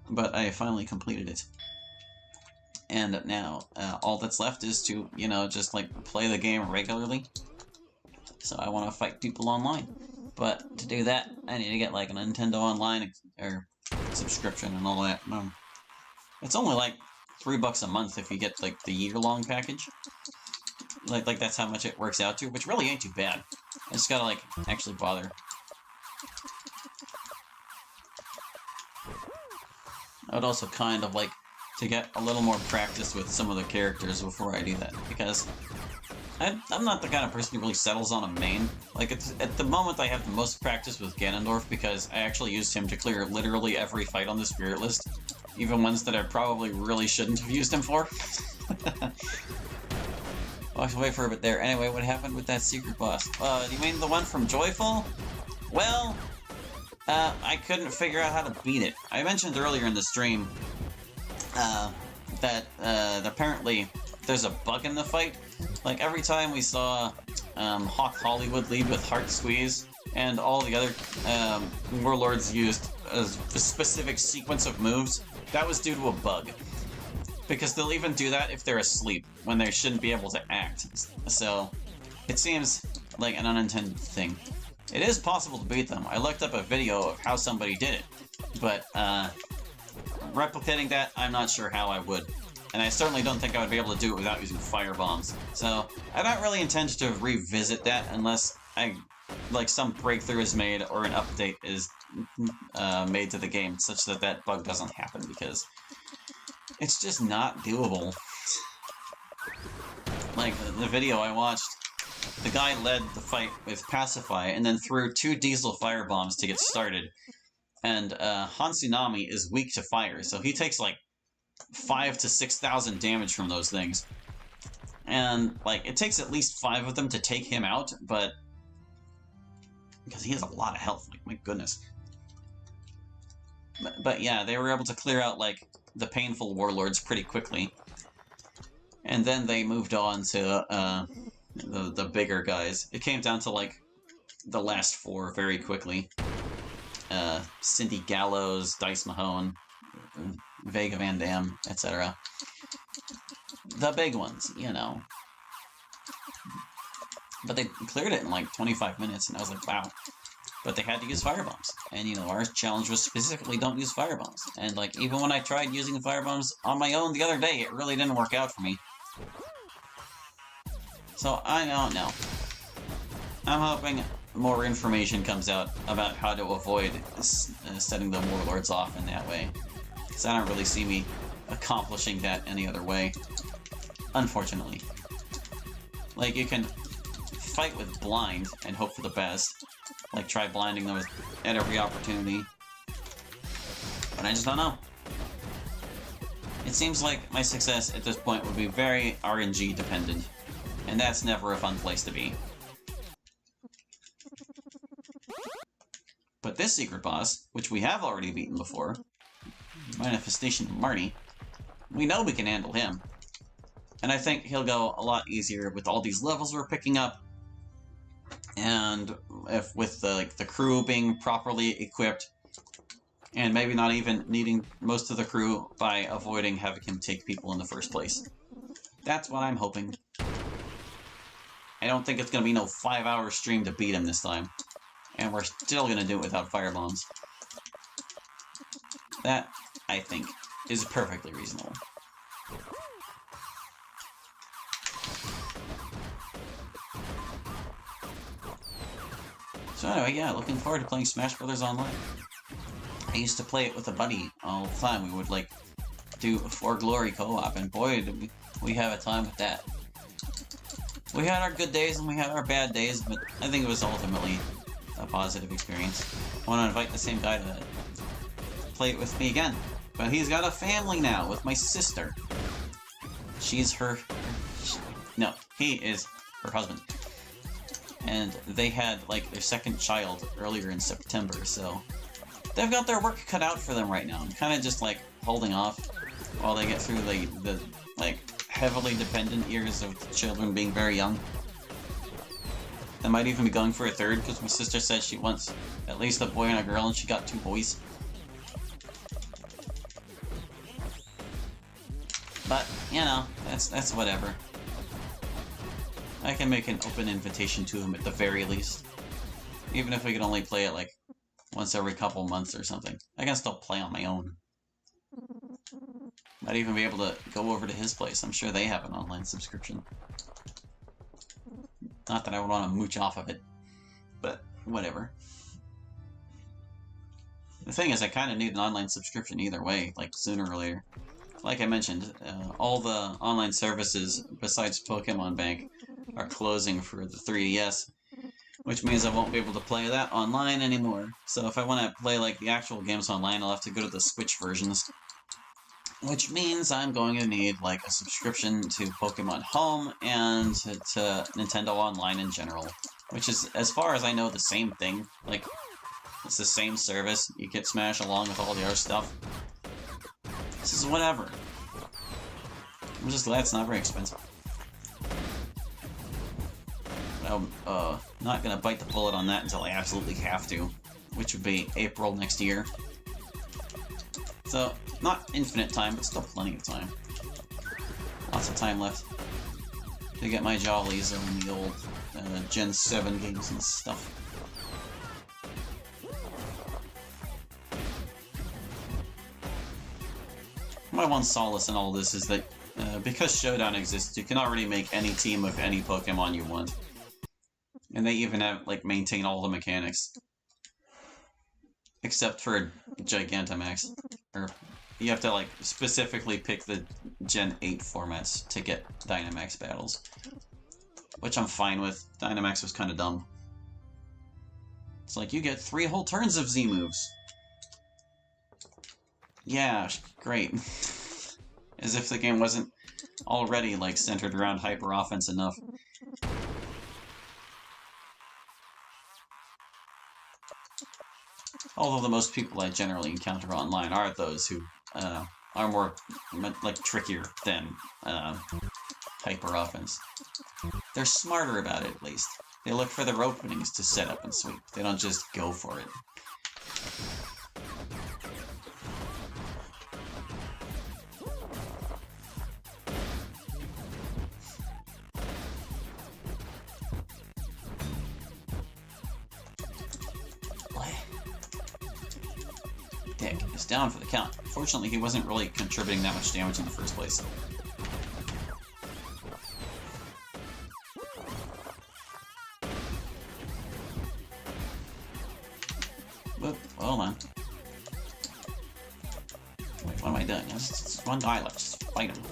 But I finally completed it. And now, all that's left is to, you know, just, like, play the game regularly. So I want to fight people online. But to do that, I need to get, like, a Nintendo Online or subscription and all that. It's only, like, $3 a month if you get, like, the year-long package. Like that's how much it works out to, which really ain't too bad. I just gotta, like, actually bother. I would also kind of like to get a little more practice with some of the characters before I do that, because I'm not the kind of person who really settles on a main. Like, at the moment I have the most practice with Ganondorf because I actually used him to clear literally every fight on the Spirit List, even ones that I probably really shouldn't have used him for. I'll have to wait for a bit there. Anyway, what happened with that secret boss? You mean the one from Joyful? Well, I couldn't figure out how to beat it. I mentioned earlier in the stream that apparently there's a bug in the fight. Like, every time we saw Hawk Hollywood lead with Heart Squeeze, and all the other warlords used a specific sequence of moves, that was due to a bug. Because they'll even do that if they're asleep, when they shouldn't be able to act. So, it seems like an unintended thing. It is possible to beat them. I looked up a video of how somebody did it, but replicating that, I'm not sure how I would. And I certainly don't think I would be able to do it without using firebombs. So, I don't really intend to revisit that unless some breakthrough is made or an update is made to the game such that that bug doesn't happen, because it's just not doable. Like, the video I watched, the guy led the fight with Pacify and then threw 2 diesel firebombs to get started. And Hansunami is weak to fire, so he takes like 5,000 to 6,000 damage from those things. And, like, it takes at least 5 of them to take him out, but because he has a lot of health, like, my goodness. But yeah, they were able to clear out, like, the painful warlords pretty quickly. And then they moved on to the bigger guys. It came down to, like, the last 4 very quickly. Cindy Gallows, Dice Mahone, Vega Van Dam, etc. The big ones, you know. But they cleared it in like 25 minutes, and I was like, wow. But they had to use firebombs. And, you know, our challenge was specifically don't use firebombs. And, like, even when I tried using firebombs on my own the other day, it really didn't work out for me. So, I don't know. I'm hoping more information comes out about how to avoid setting the warlords off in that way. Because I don't really see me accomplishing that any other way. Unfortunately. Like, you can fight with blind and hope for the best. Like, try blinding them at every opportunity. But I just don't know. It seems like my success at this point would be very RNG dependent. And that's never a fun place to be. But this secret boss, which we have already beaten before, Manifestation Marty. We know we can handle him. And I think he'll go a lot easier with all these levels we're picking up. And if with the crew being properly equipped. And maybe not even needing most of the crew by avoiding having him take people in the first place. That's what I'm hoping. I don't think it's going to be no 5-hour stream to beat him this time. And we're still going to do it without firebombs. That, I think, is perfectly reasonable. So anyway, yeah, looking forward to playing Smash Brothers Online. I used to play it with a buddy all the time. We would, like, do For Glory co-op, and boy, did we have a time with that. We had our good days and we had our bad days, but I think it was ultimately a positive experience. I want to invite the same guy to play it with me again. But he's got a family now with my sister. She's her... No, he is her husband. And they had, like, their second child earlier in September, so... They've got their work cut out for them right now. I'm kind of just, like, holding off while they get through the like, heavily dependent years of the children being very young. I might even be going for a third, because my sister said she wants at least a boy and a girl, and she got 2 boys. But, you know, that's whatever. I can make an open invitation to him at the very least. Even if we can only play it, like, once every couple months or something. I can still play on my own. Might even be able to go over to his place. I'm sure they have an online subscription. Not that I would want to mooch off of it, but whatever. The thing is, I kind of need an online subscription either way, like sooner or later. Like I mentioned, all the online services besides Pokemon Bank are closing for the 3DS, which means I won't be able to play that online anymore. So if I want to play like the actual games online, I'll have to go to the Switch versions. Which means I'm going to need like a subscription to Pokemon Home and to Nintendo Online in general. Which is, as far as I know, the same thing. Like, it's the same service. You get Smash along with all the other stuff. This is whatever. I'm just glad it's not very expensive. I'm not gonna bite the bullet on that until I absolutely have to, which would be April next year. So, not infinite time, but still plenty of time. Lots of time left to get my jollies on the old Gen 7 games and stuff. My one solace in all this is that because Showdown exists, you can already make any team of any Pokemon you want. And they even have, like, maintain all the mechanics. Except for Gigantamax. Or, you have to, like, specifically pick the Gen 8 formats to get Dynamax battles. Which I'm fine with. Dynamax was kind of dumb. It's like, you get 3 whole turns of Z moves. Yeah, great. As if the game wasn't already, like, centered around hyper-offense enough. Although the most people I generally encounter online are those who are more, like, trickier than hyper-offense. They're smarter about it, at least. They look for their openings to set up and sweep. They don't just go for it. Dick is down for the count. Fortunately, he wasn't really contributing that much damage in the first place. Whoop, hold on. Wait, what am I doing? It's one guy left, just fight him.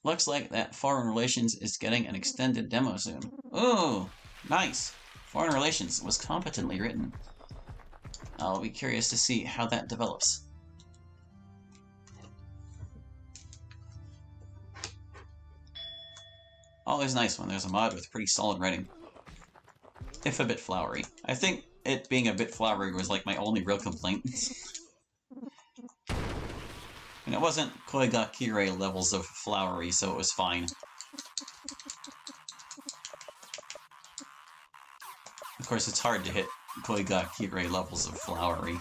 Looks like that Foreign Relations is getting an extended demo soon. Ooh, nice! Foreign Relations was competently written. I'll be curious to see how that develops. Always nice when there's a mod with pretty solid writing. If a bit flowery. I think it being a bit flowery was like my only real complaint. And it wasn't Koigakure levels of flowery, so it was fine. Of course, it's hard to hit Koigakure levels of flowery.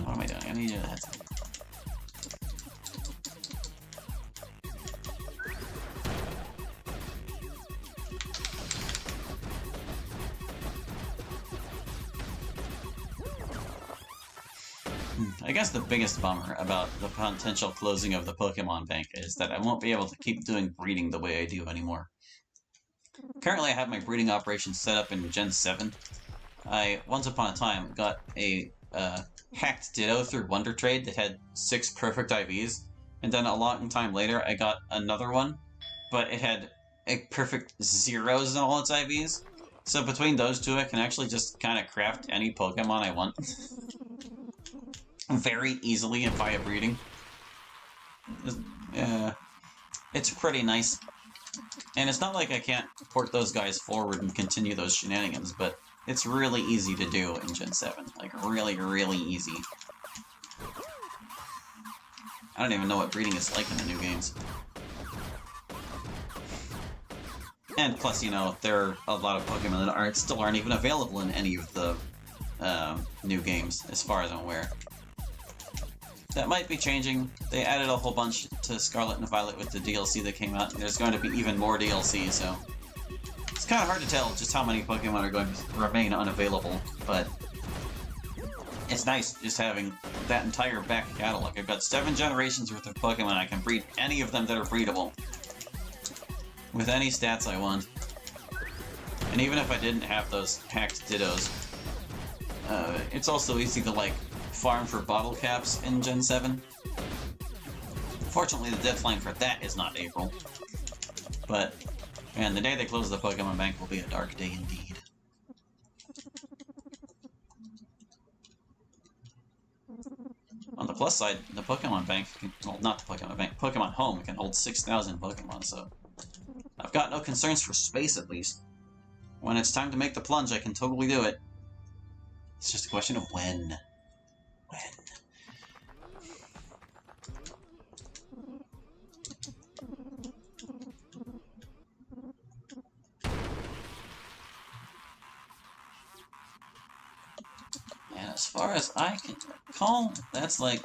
What am I doing? I need to head. I guess the biggest bummer about the potential closing of the Pokemon Bank is that I won't be able to keep doing breeding the way I do anymore. Currently, I have my breeding operation set up in Gen 7. I, once upon a time, got a hacked Ditto through Wonder Trade that had 6 perfect IVs, and then a long time later I got another one, but it had a perfect 0s in all its IVs. So between those two, I can actually just kind of craft any Pokemon I want. Very easily and via breeding. It's pretty nice. And it's not like I can't port those guys forward and continue those shenanigans, but it's really easy to do in Gen 7. Like, really, really easy. I don't even know what breeding is like in the new games. And plus, you know, there are a lot of Pokemon that still aren't even available in any of the new games, as far as I'm aware. That might be changing. They added a whole bunch to Scarlet and Violet with the DLC that came out, and there's going to be even more DLC, so... It's kind of hard to tell just how many Pokemon are going to remain unavailable, but... It's nice just having that entire back catalog. I've got 7 generations worth of Pokemon. I can breed any of them that are breedable. With any stats I want. And even if I didn't have those hacked Dittos, it's also easy to, like, farm for bottle caps in Gen 7. Fortunately, the deadline for that is not April. But, man, the day they close the Pokemon Bank will be a dark day indeed. On the plus side, the Pokemon Bank, well, not the Pokemon Bank, Pokemon Home can hold 6,000 Pokemon, so I've got no concerns for space, at least. When it's time to make the plunge, I can totally do it. It's just a question of when. And as far as I can recall, that's like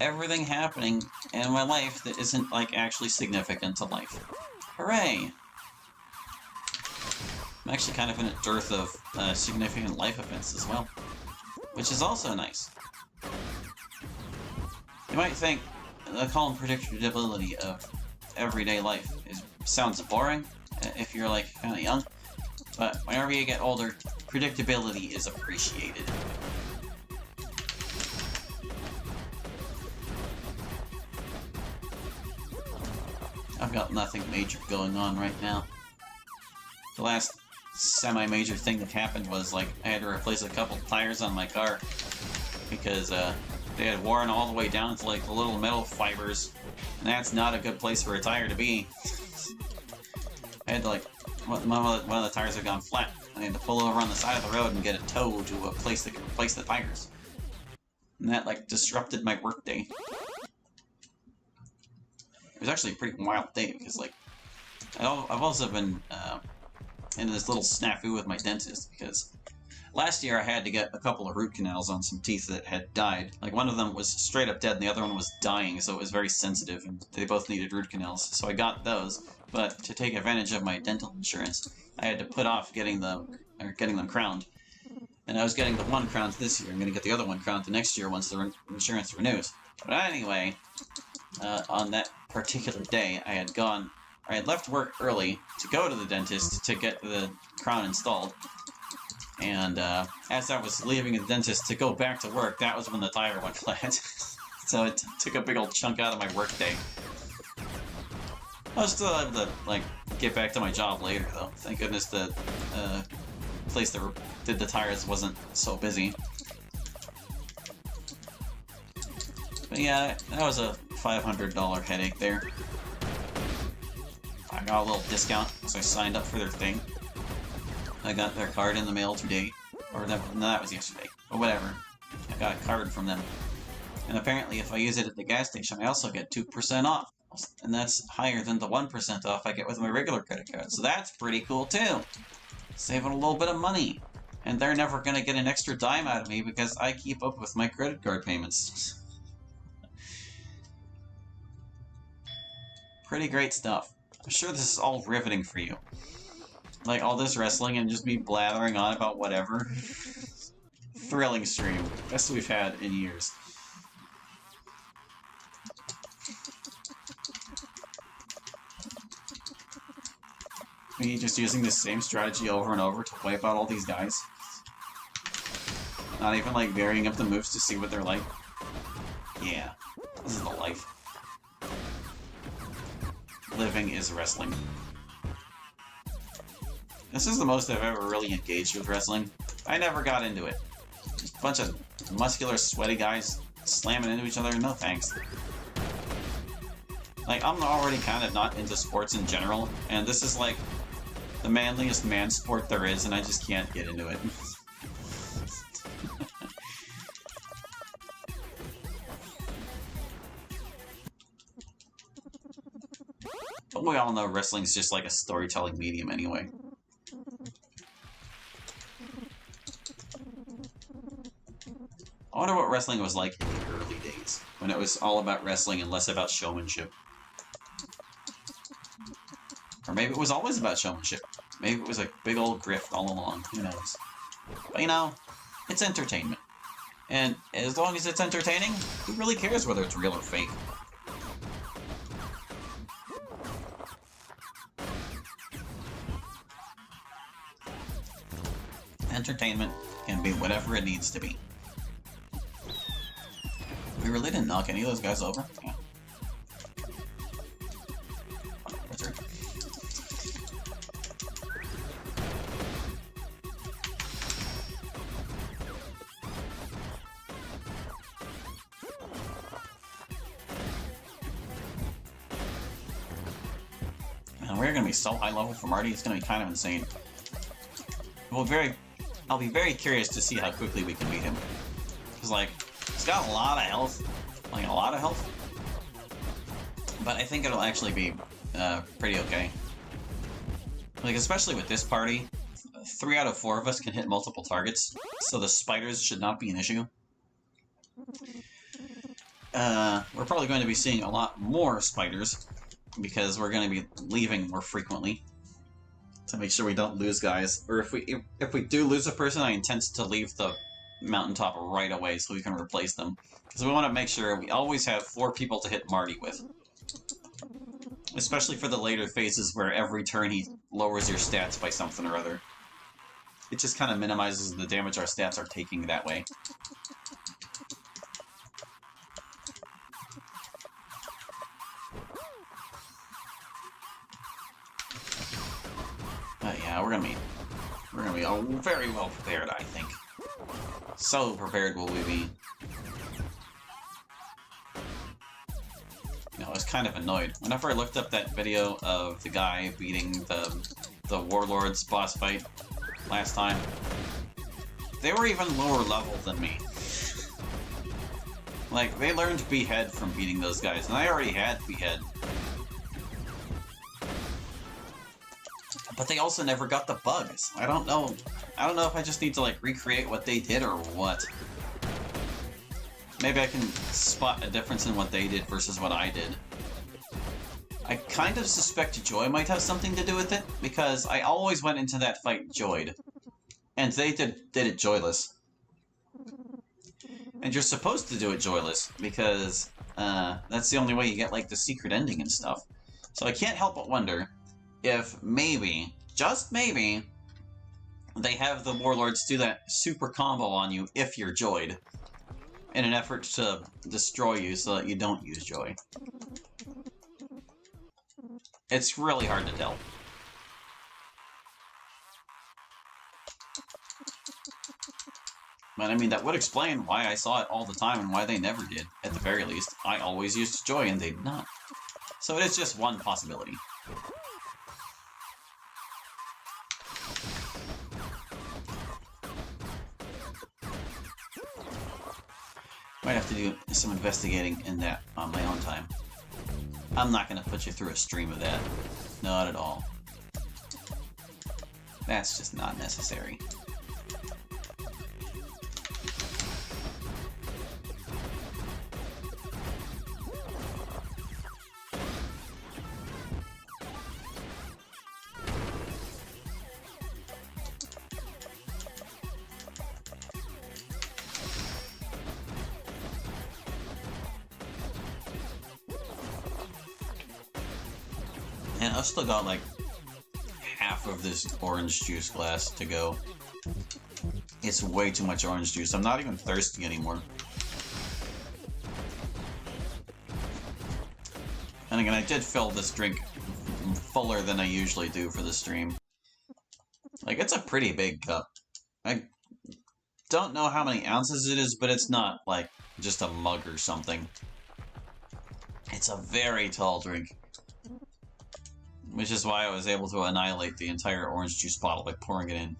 everything happening in my life that isn't like actually significant to life. Hooray! I'm actually kind of in a dearth of significant life events as well, which is also nice. You might think the calm predictability of everyday life sounds boring if you're like kind of young, but whenever you get older, predictability is appreciated. I've got nothing major going on right now. The last semi-major thing that happened was, like, I had to replace a couple tires on my car because they had worn all the way down to, like, the little metal fibers, and that's not a good place for a tire to be. I had to, like, one of the tires had gone flat. I had to pull over on the side of the road and get a tow to a place that could replace the tires. And that, like, disrupted my workday. It was actually a pretty wild day because, like, I've also been in this little snafu with my dentist because last year I had to get a couple of root canals on some teeth that had died. Like, one of them was straight up dead and the other one was dying, so it was very sensitive and they both needed root canals. So I got those, but to take advantage of my dental insurance, I had to put off getting them crowned. And I was getting the one crowned this year. I'm going to get the other one crowned the next year once the insurance renews. But anyway, on that particular day, I had left work early to go to the dentist to get the crown installed. And as I was leaving the dentist to go back to work, that was when the tire went flat. So it took a big old chunk out of my work day. I was still able to, like, get back to my job later, though. Thank goodness that place that did the tires wasn't so busy. But yeah, that was a $500 headache there. I got a little discount because I signed up for their thing. I got their card in the mail today. Or no, that was yesterday. But whatever. I got a card from them. And apparently if I use it at the gas station, I also get 2% off. And that's higher than the 1% off I get with my regular credit card. So that's pretty cool too. Saving a little bit of money. And they're never going to get an extra dime out of me because I keep up with my credit card payments. Pretty great stuff. I'm sure this is all riveting for you. Like all this wrestling and just me blathering on about whatever. Thrilling stream. Best we've had in years. Me just using the same strategy over and over to wipe out all these guys. Not even like varying up the moves to see what they're like. Yeah, this is the life. Living is wrestling. This is the most I've ever really engaged with wrestling. I never got into it. Just a bunch of muscular, sweaty guys slamming into each other. No thanks. Like, I'm already kind of not into sports in general, and this is like the manliest man sport there is, and I just can't get into it. But we all know wrestling's just like a storytelling medium anyway. I wonder what wrestling was like in the early days, when it was all about wrestling and less about showmanship. Or maybe it was always about showmanship. Maybe it was a big old grift all along, who knows. But you know, it's entertainment. And as long as it's entertaining, who really cares whether it's real or fake? Entertainment can be whatever it needs to be. We really didn't knock any of those guys over? Yeah. Wizard. And we're gonna be so high level for Marty, it's gonna be kind of insane. I'll be very curious to see how quickly we can beat him. Because, like, he's got a lot of health. Like, a lot of health. But I think it'll actually be pretty okay. Like, especially with this party, 3 out of 4 of us can hit multiple targets, so the spiders should not be an issue. We're probably going to be seeing a lot more spiders, because we're going to be leaving more frequently. To make sure we don't lose guys. Or if we do lose a person, I intend to leave the mountaintop right away so we can replace them. Because we want to make sure we always have 4 people to hit Marty with. Especially for the later phases where every turn he lowers your stats by something or other. It just kind of minimizes the damage our stats are taking that way. But yeah, we're gonna be all very well prepared, I think. So prepared will we be. You know, I was kind of annoyed. Whenever I looked up that video of the guy beating the Warlord's boss fight last time, they were even lower level than me. Like, they learned Behead from beating those guys, and I already had Behead. But they also never got the bugs. I don't know if I just need to, like, recreate what they did or what. Maybe I can spot a difference in what they did versus what I did. I kind of suspect Joy might have something to do with it, because I always went into that fight Joyed. And they did it joyless. And you're supposed to do it joyless, because that's the only way you get, like, the secret ending and stuff. So I can't help but wonder if maybe, just maybe, they have the Warlords do that super combo on you if you're Joyed, in an effort to destroy you so that you don't use Joy. It's really hard to tell. But I mean, that would explain why I saw it all the time and why they never did. At the very least, I always used joy and they did not. So it is just one possibility. Might have to do some investigating in that on my own time. I'm not going to put you through a stream of that. Not at all. That's just not necessary. And I've still got like half of this orange juice glass to go. It's way too much orange juice. I'm not even thirsty anymore. And again, I did fill this drink fuller than I usually do for the stream. Like, it's a pretty big cup. I don't know how many ounces it is, but it's not like just a mug or something. It's a very tall drink. Which is why I was able to annihilate the entire orange juice bottle by pouring it in.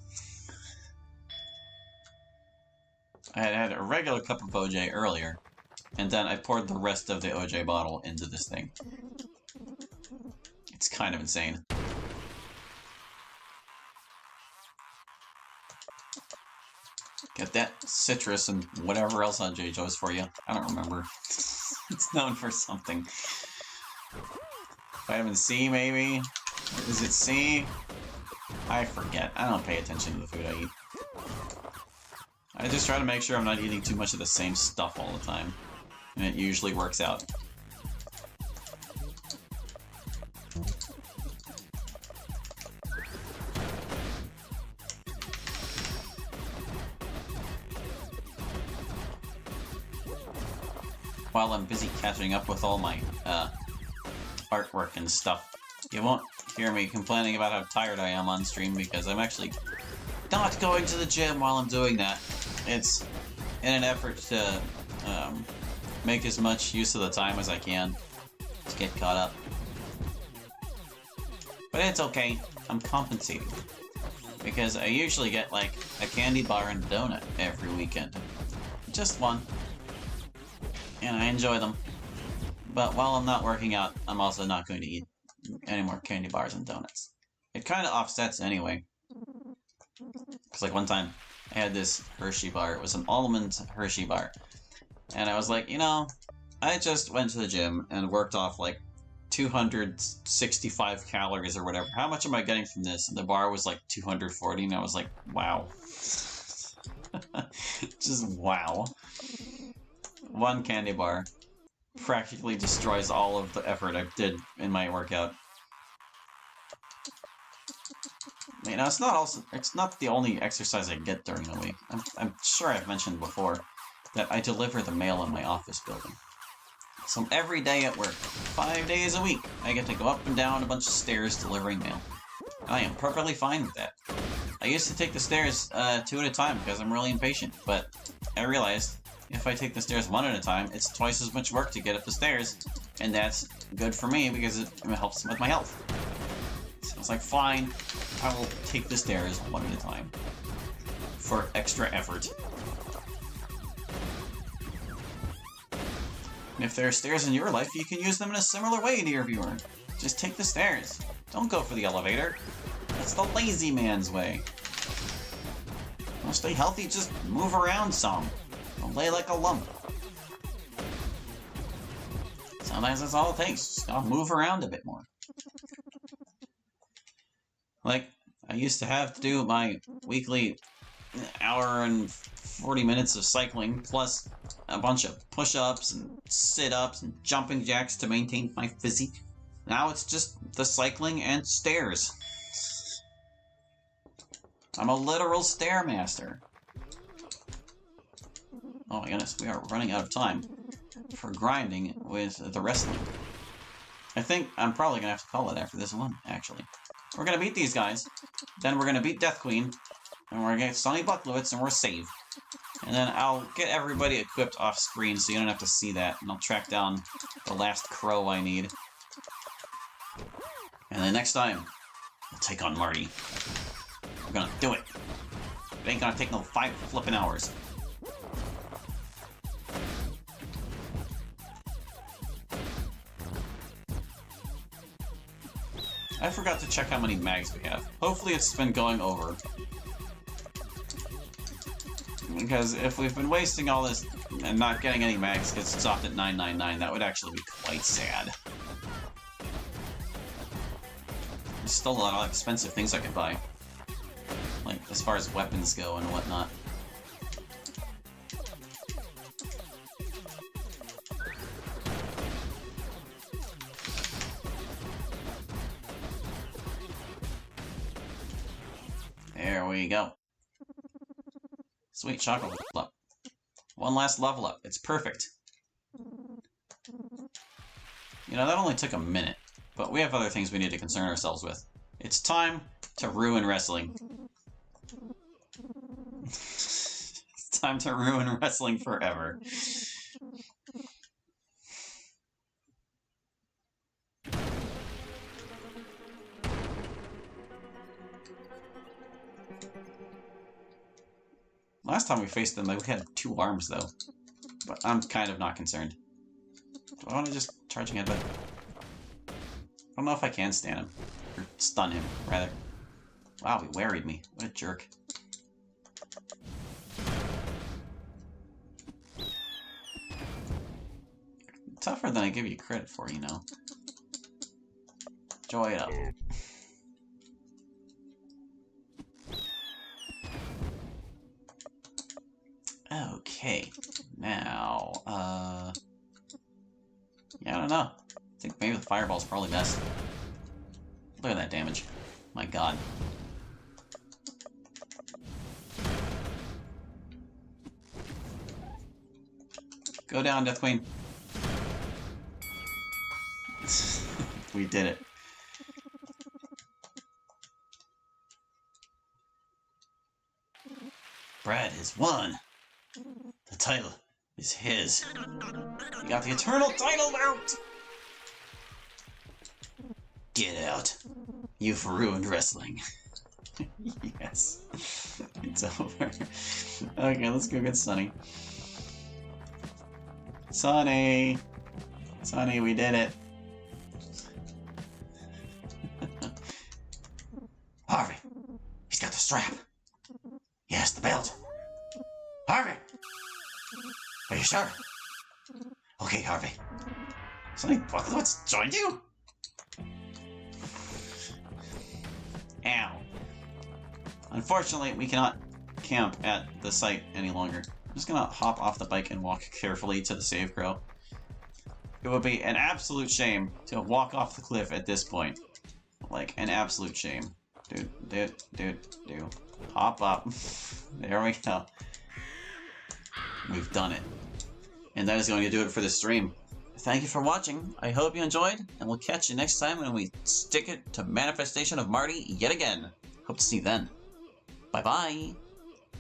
I had had a regular cup of OJ earlier, and then I poured the rest of the OJ bottle into this thing. It's kind of insane. Get that citrus and whatever else OJ chose for you. I don't remember. It's known for something. Vitamin C, maybe? Is it C? I forget. I don't pay attention to the food I eat. I just try to make sure I'm not eating too much of the same stuff all the time. And it usually works out. While I'm busy catching up with all my, artwork and stuff. You won't hear me complaining about how tired I am on stream because I'm actually not going to the gym while I'm doing that. It's in an effort to make as much use of the time as I can to get caught up. But it's okay. I'm compensating. Because I usually get like a candy bar and a donut every weekend. Just one. And I enjoy them. But while I'm not working out, I'm also not going to eat any more candy bars and donuts. It kind of offsets anyway. Because like one time, I had this Hershey bar. It was an almond Hershey bar. And I was like, you know, I just went to the gym and worked off like 265 calories or whatever. How much am I getting from this? And the bar was like 240, and I was like, wow. Just wow. One candy bar practically destroys all of the effort I did in my workout. You know, it's not the only exercise I get during the week. I'm sure I've mentioned before that I deliver the mail in my office building. So every day at work, 5 days a week, I get to go up and down a bunch of stairs delivering mail. And I am perfectly fine with that. I used to take the stairs 2 at a time because I'm really impatient, but I realized if I take the stairs 1 at a time, it's twice as much work to get up the stairs, and that's good for me because it helps with my health. So I was like, fine, I will take the stairs 1 at a time for extra effort. And if there are stairs in your life, you can use them in a similar way, dear viewer. Just take the stairs. Don't go for the elevator. That's the lazy man's way. Want to stay healthy? Just move around some. Don't lay like a lump. Sometimes that's all it takes. Just gotta move around a bit more. Like, I used to have to do my weekly hour and 40 minutes of cycling, plus a bunch of push-ups and sit-ups and jumping jacks to maintain my physique. Now it's just the cycling and stairs. I'm a literal stairmaster. Oh my goodness, we are running out of time for grinding with the wrestling. I think I'm probably gonna have to call it after this one, actually. We're gonna beat these guys, then we're gonna beat Death Queen, and we're gonna get Sonny Bucklewitz, and we're saved. And then I'll get everybody equipped off screen so you don't have to see that. And I'll track down the last crow I need. And then next time, we'll take on Marty. We're gonna do it. It ain't gonna take no 5 flipping hours. I forgot to check how many mags we have. Hopefully it's been going over. Because if we've been wasting all this and not getting any mags because it stopped at 999, that would actually be quite sad. There's still a lot of expensive things I could buy. Like, as far as weapons go and whatnot. There we go. Sweet chocolate level up. One last level up. It's perfect. You know, that only took a minute, but we have other things we need to concern ourselves with. It's time to ruin wrestling. It's time to ruin wrestling forever. Last time we faced them, like, we had 2 arms, though. But I'm kind of not concerned. Do I want to just charging headbutt? I don't know if I can stand him. Or stun him, rather. Wow, he worried me. What a jerk. Tougher than I give you credit for, you know. Joy it up. Okay, now, yeah, I don't know. I think maybe the fireball's probably best. Look at that damage. My god. Go down, Death Queen. We did it. Brad has won. The title is his. You got the eternal title belt! Get out. You've ruined wrestling. Yes. It's over. Okay, let's go get Sunny. Sunny! Sunny, we did it. Harvey! He's got the strap. Yes, the belt. Harvey! Are you sure? Okay, Harvey. Sunny, what's joined you? Ow. Unfortunately, we cannot camp at the site any longer. I'm just gonna hop off the bike and walk carefully to the save crow. It would be an absolute shame to walk off the cliff at this point. Like, an absolute shame. Dude. Hop up. There we go. We've done it. And that is going to do it for this stream. Thank you for watching. I hope you enjoyed, and we'll catch you next time when we stick it to Manifestation of Marty yet again. Hope to see you then. Bye-bye.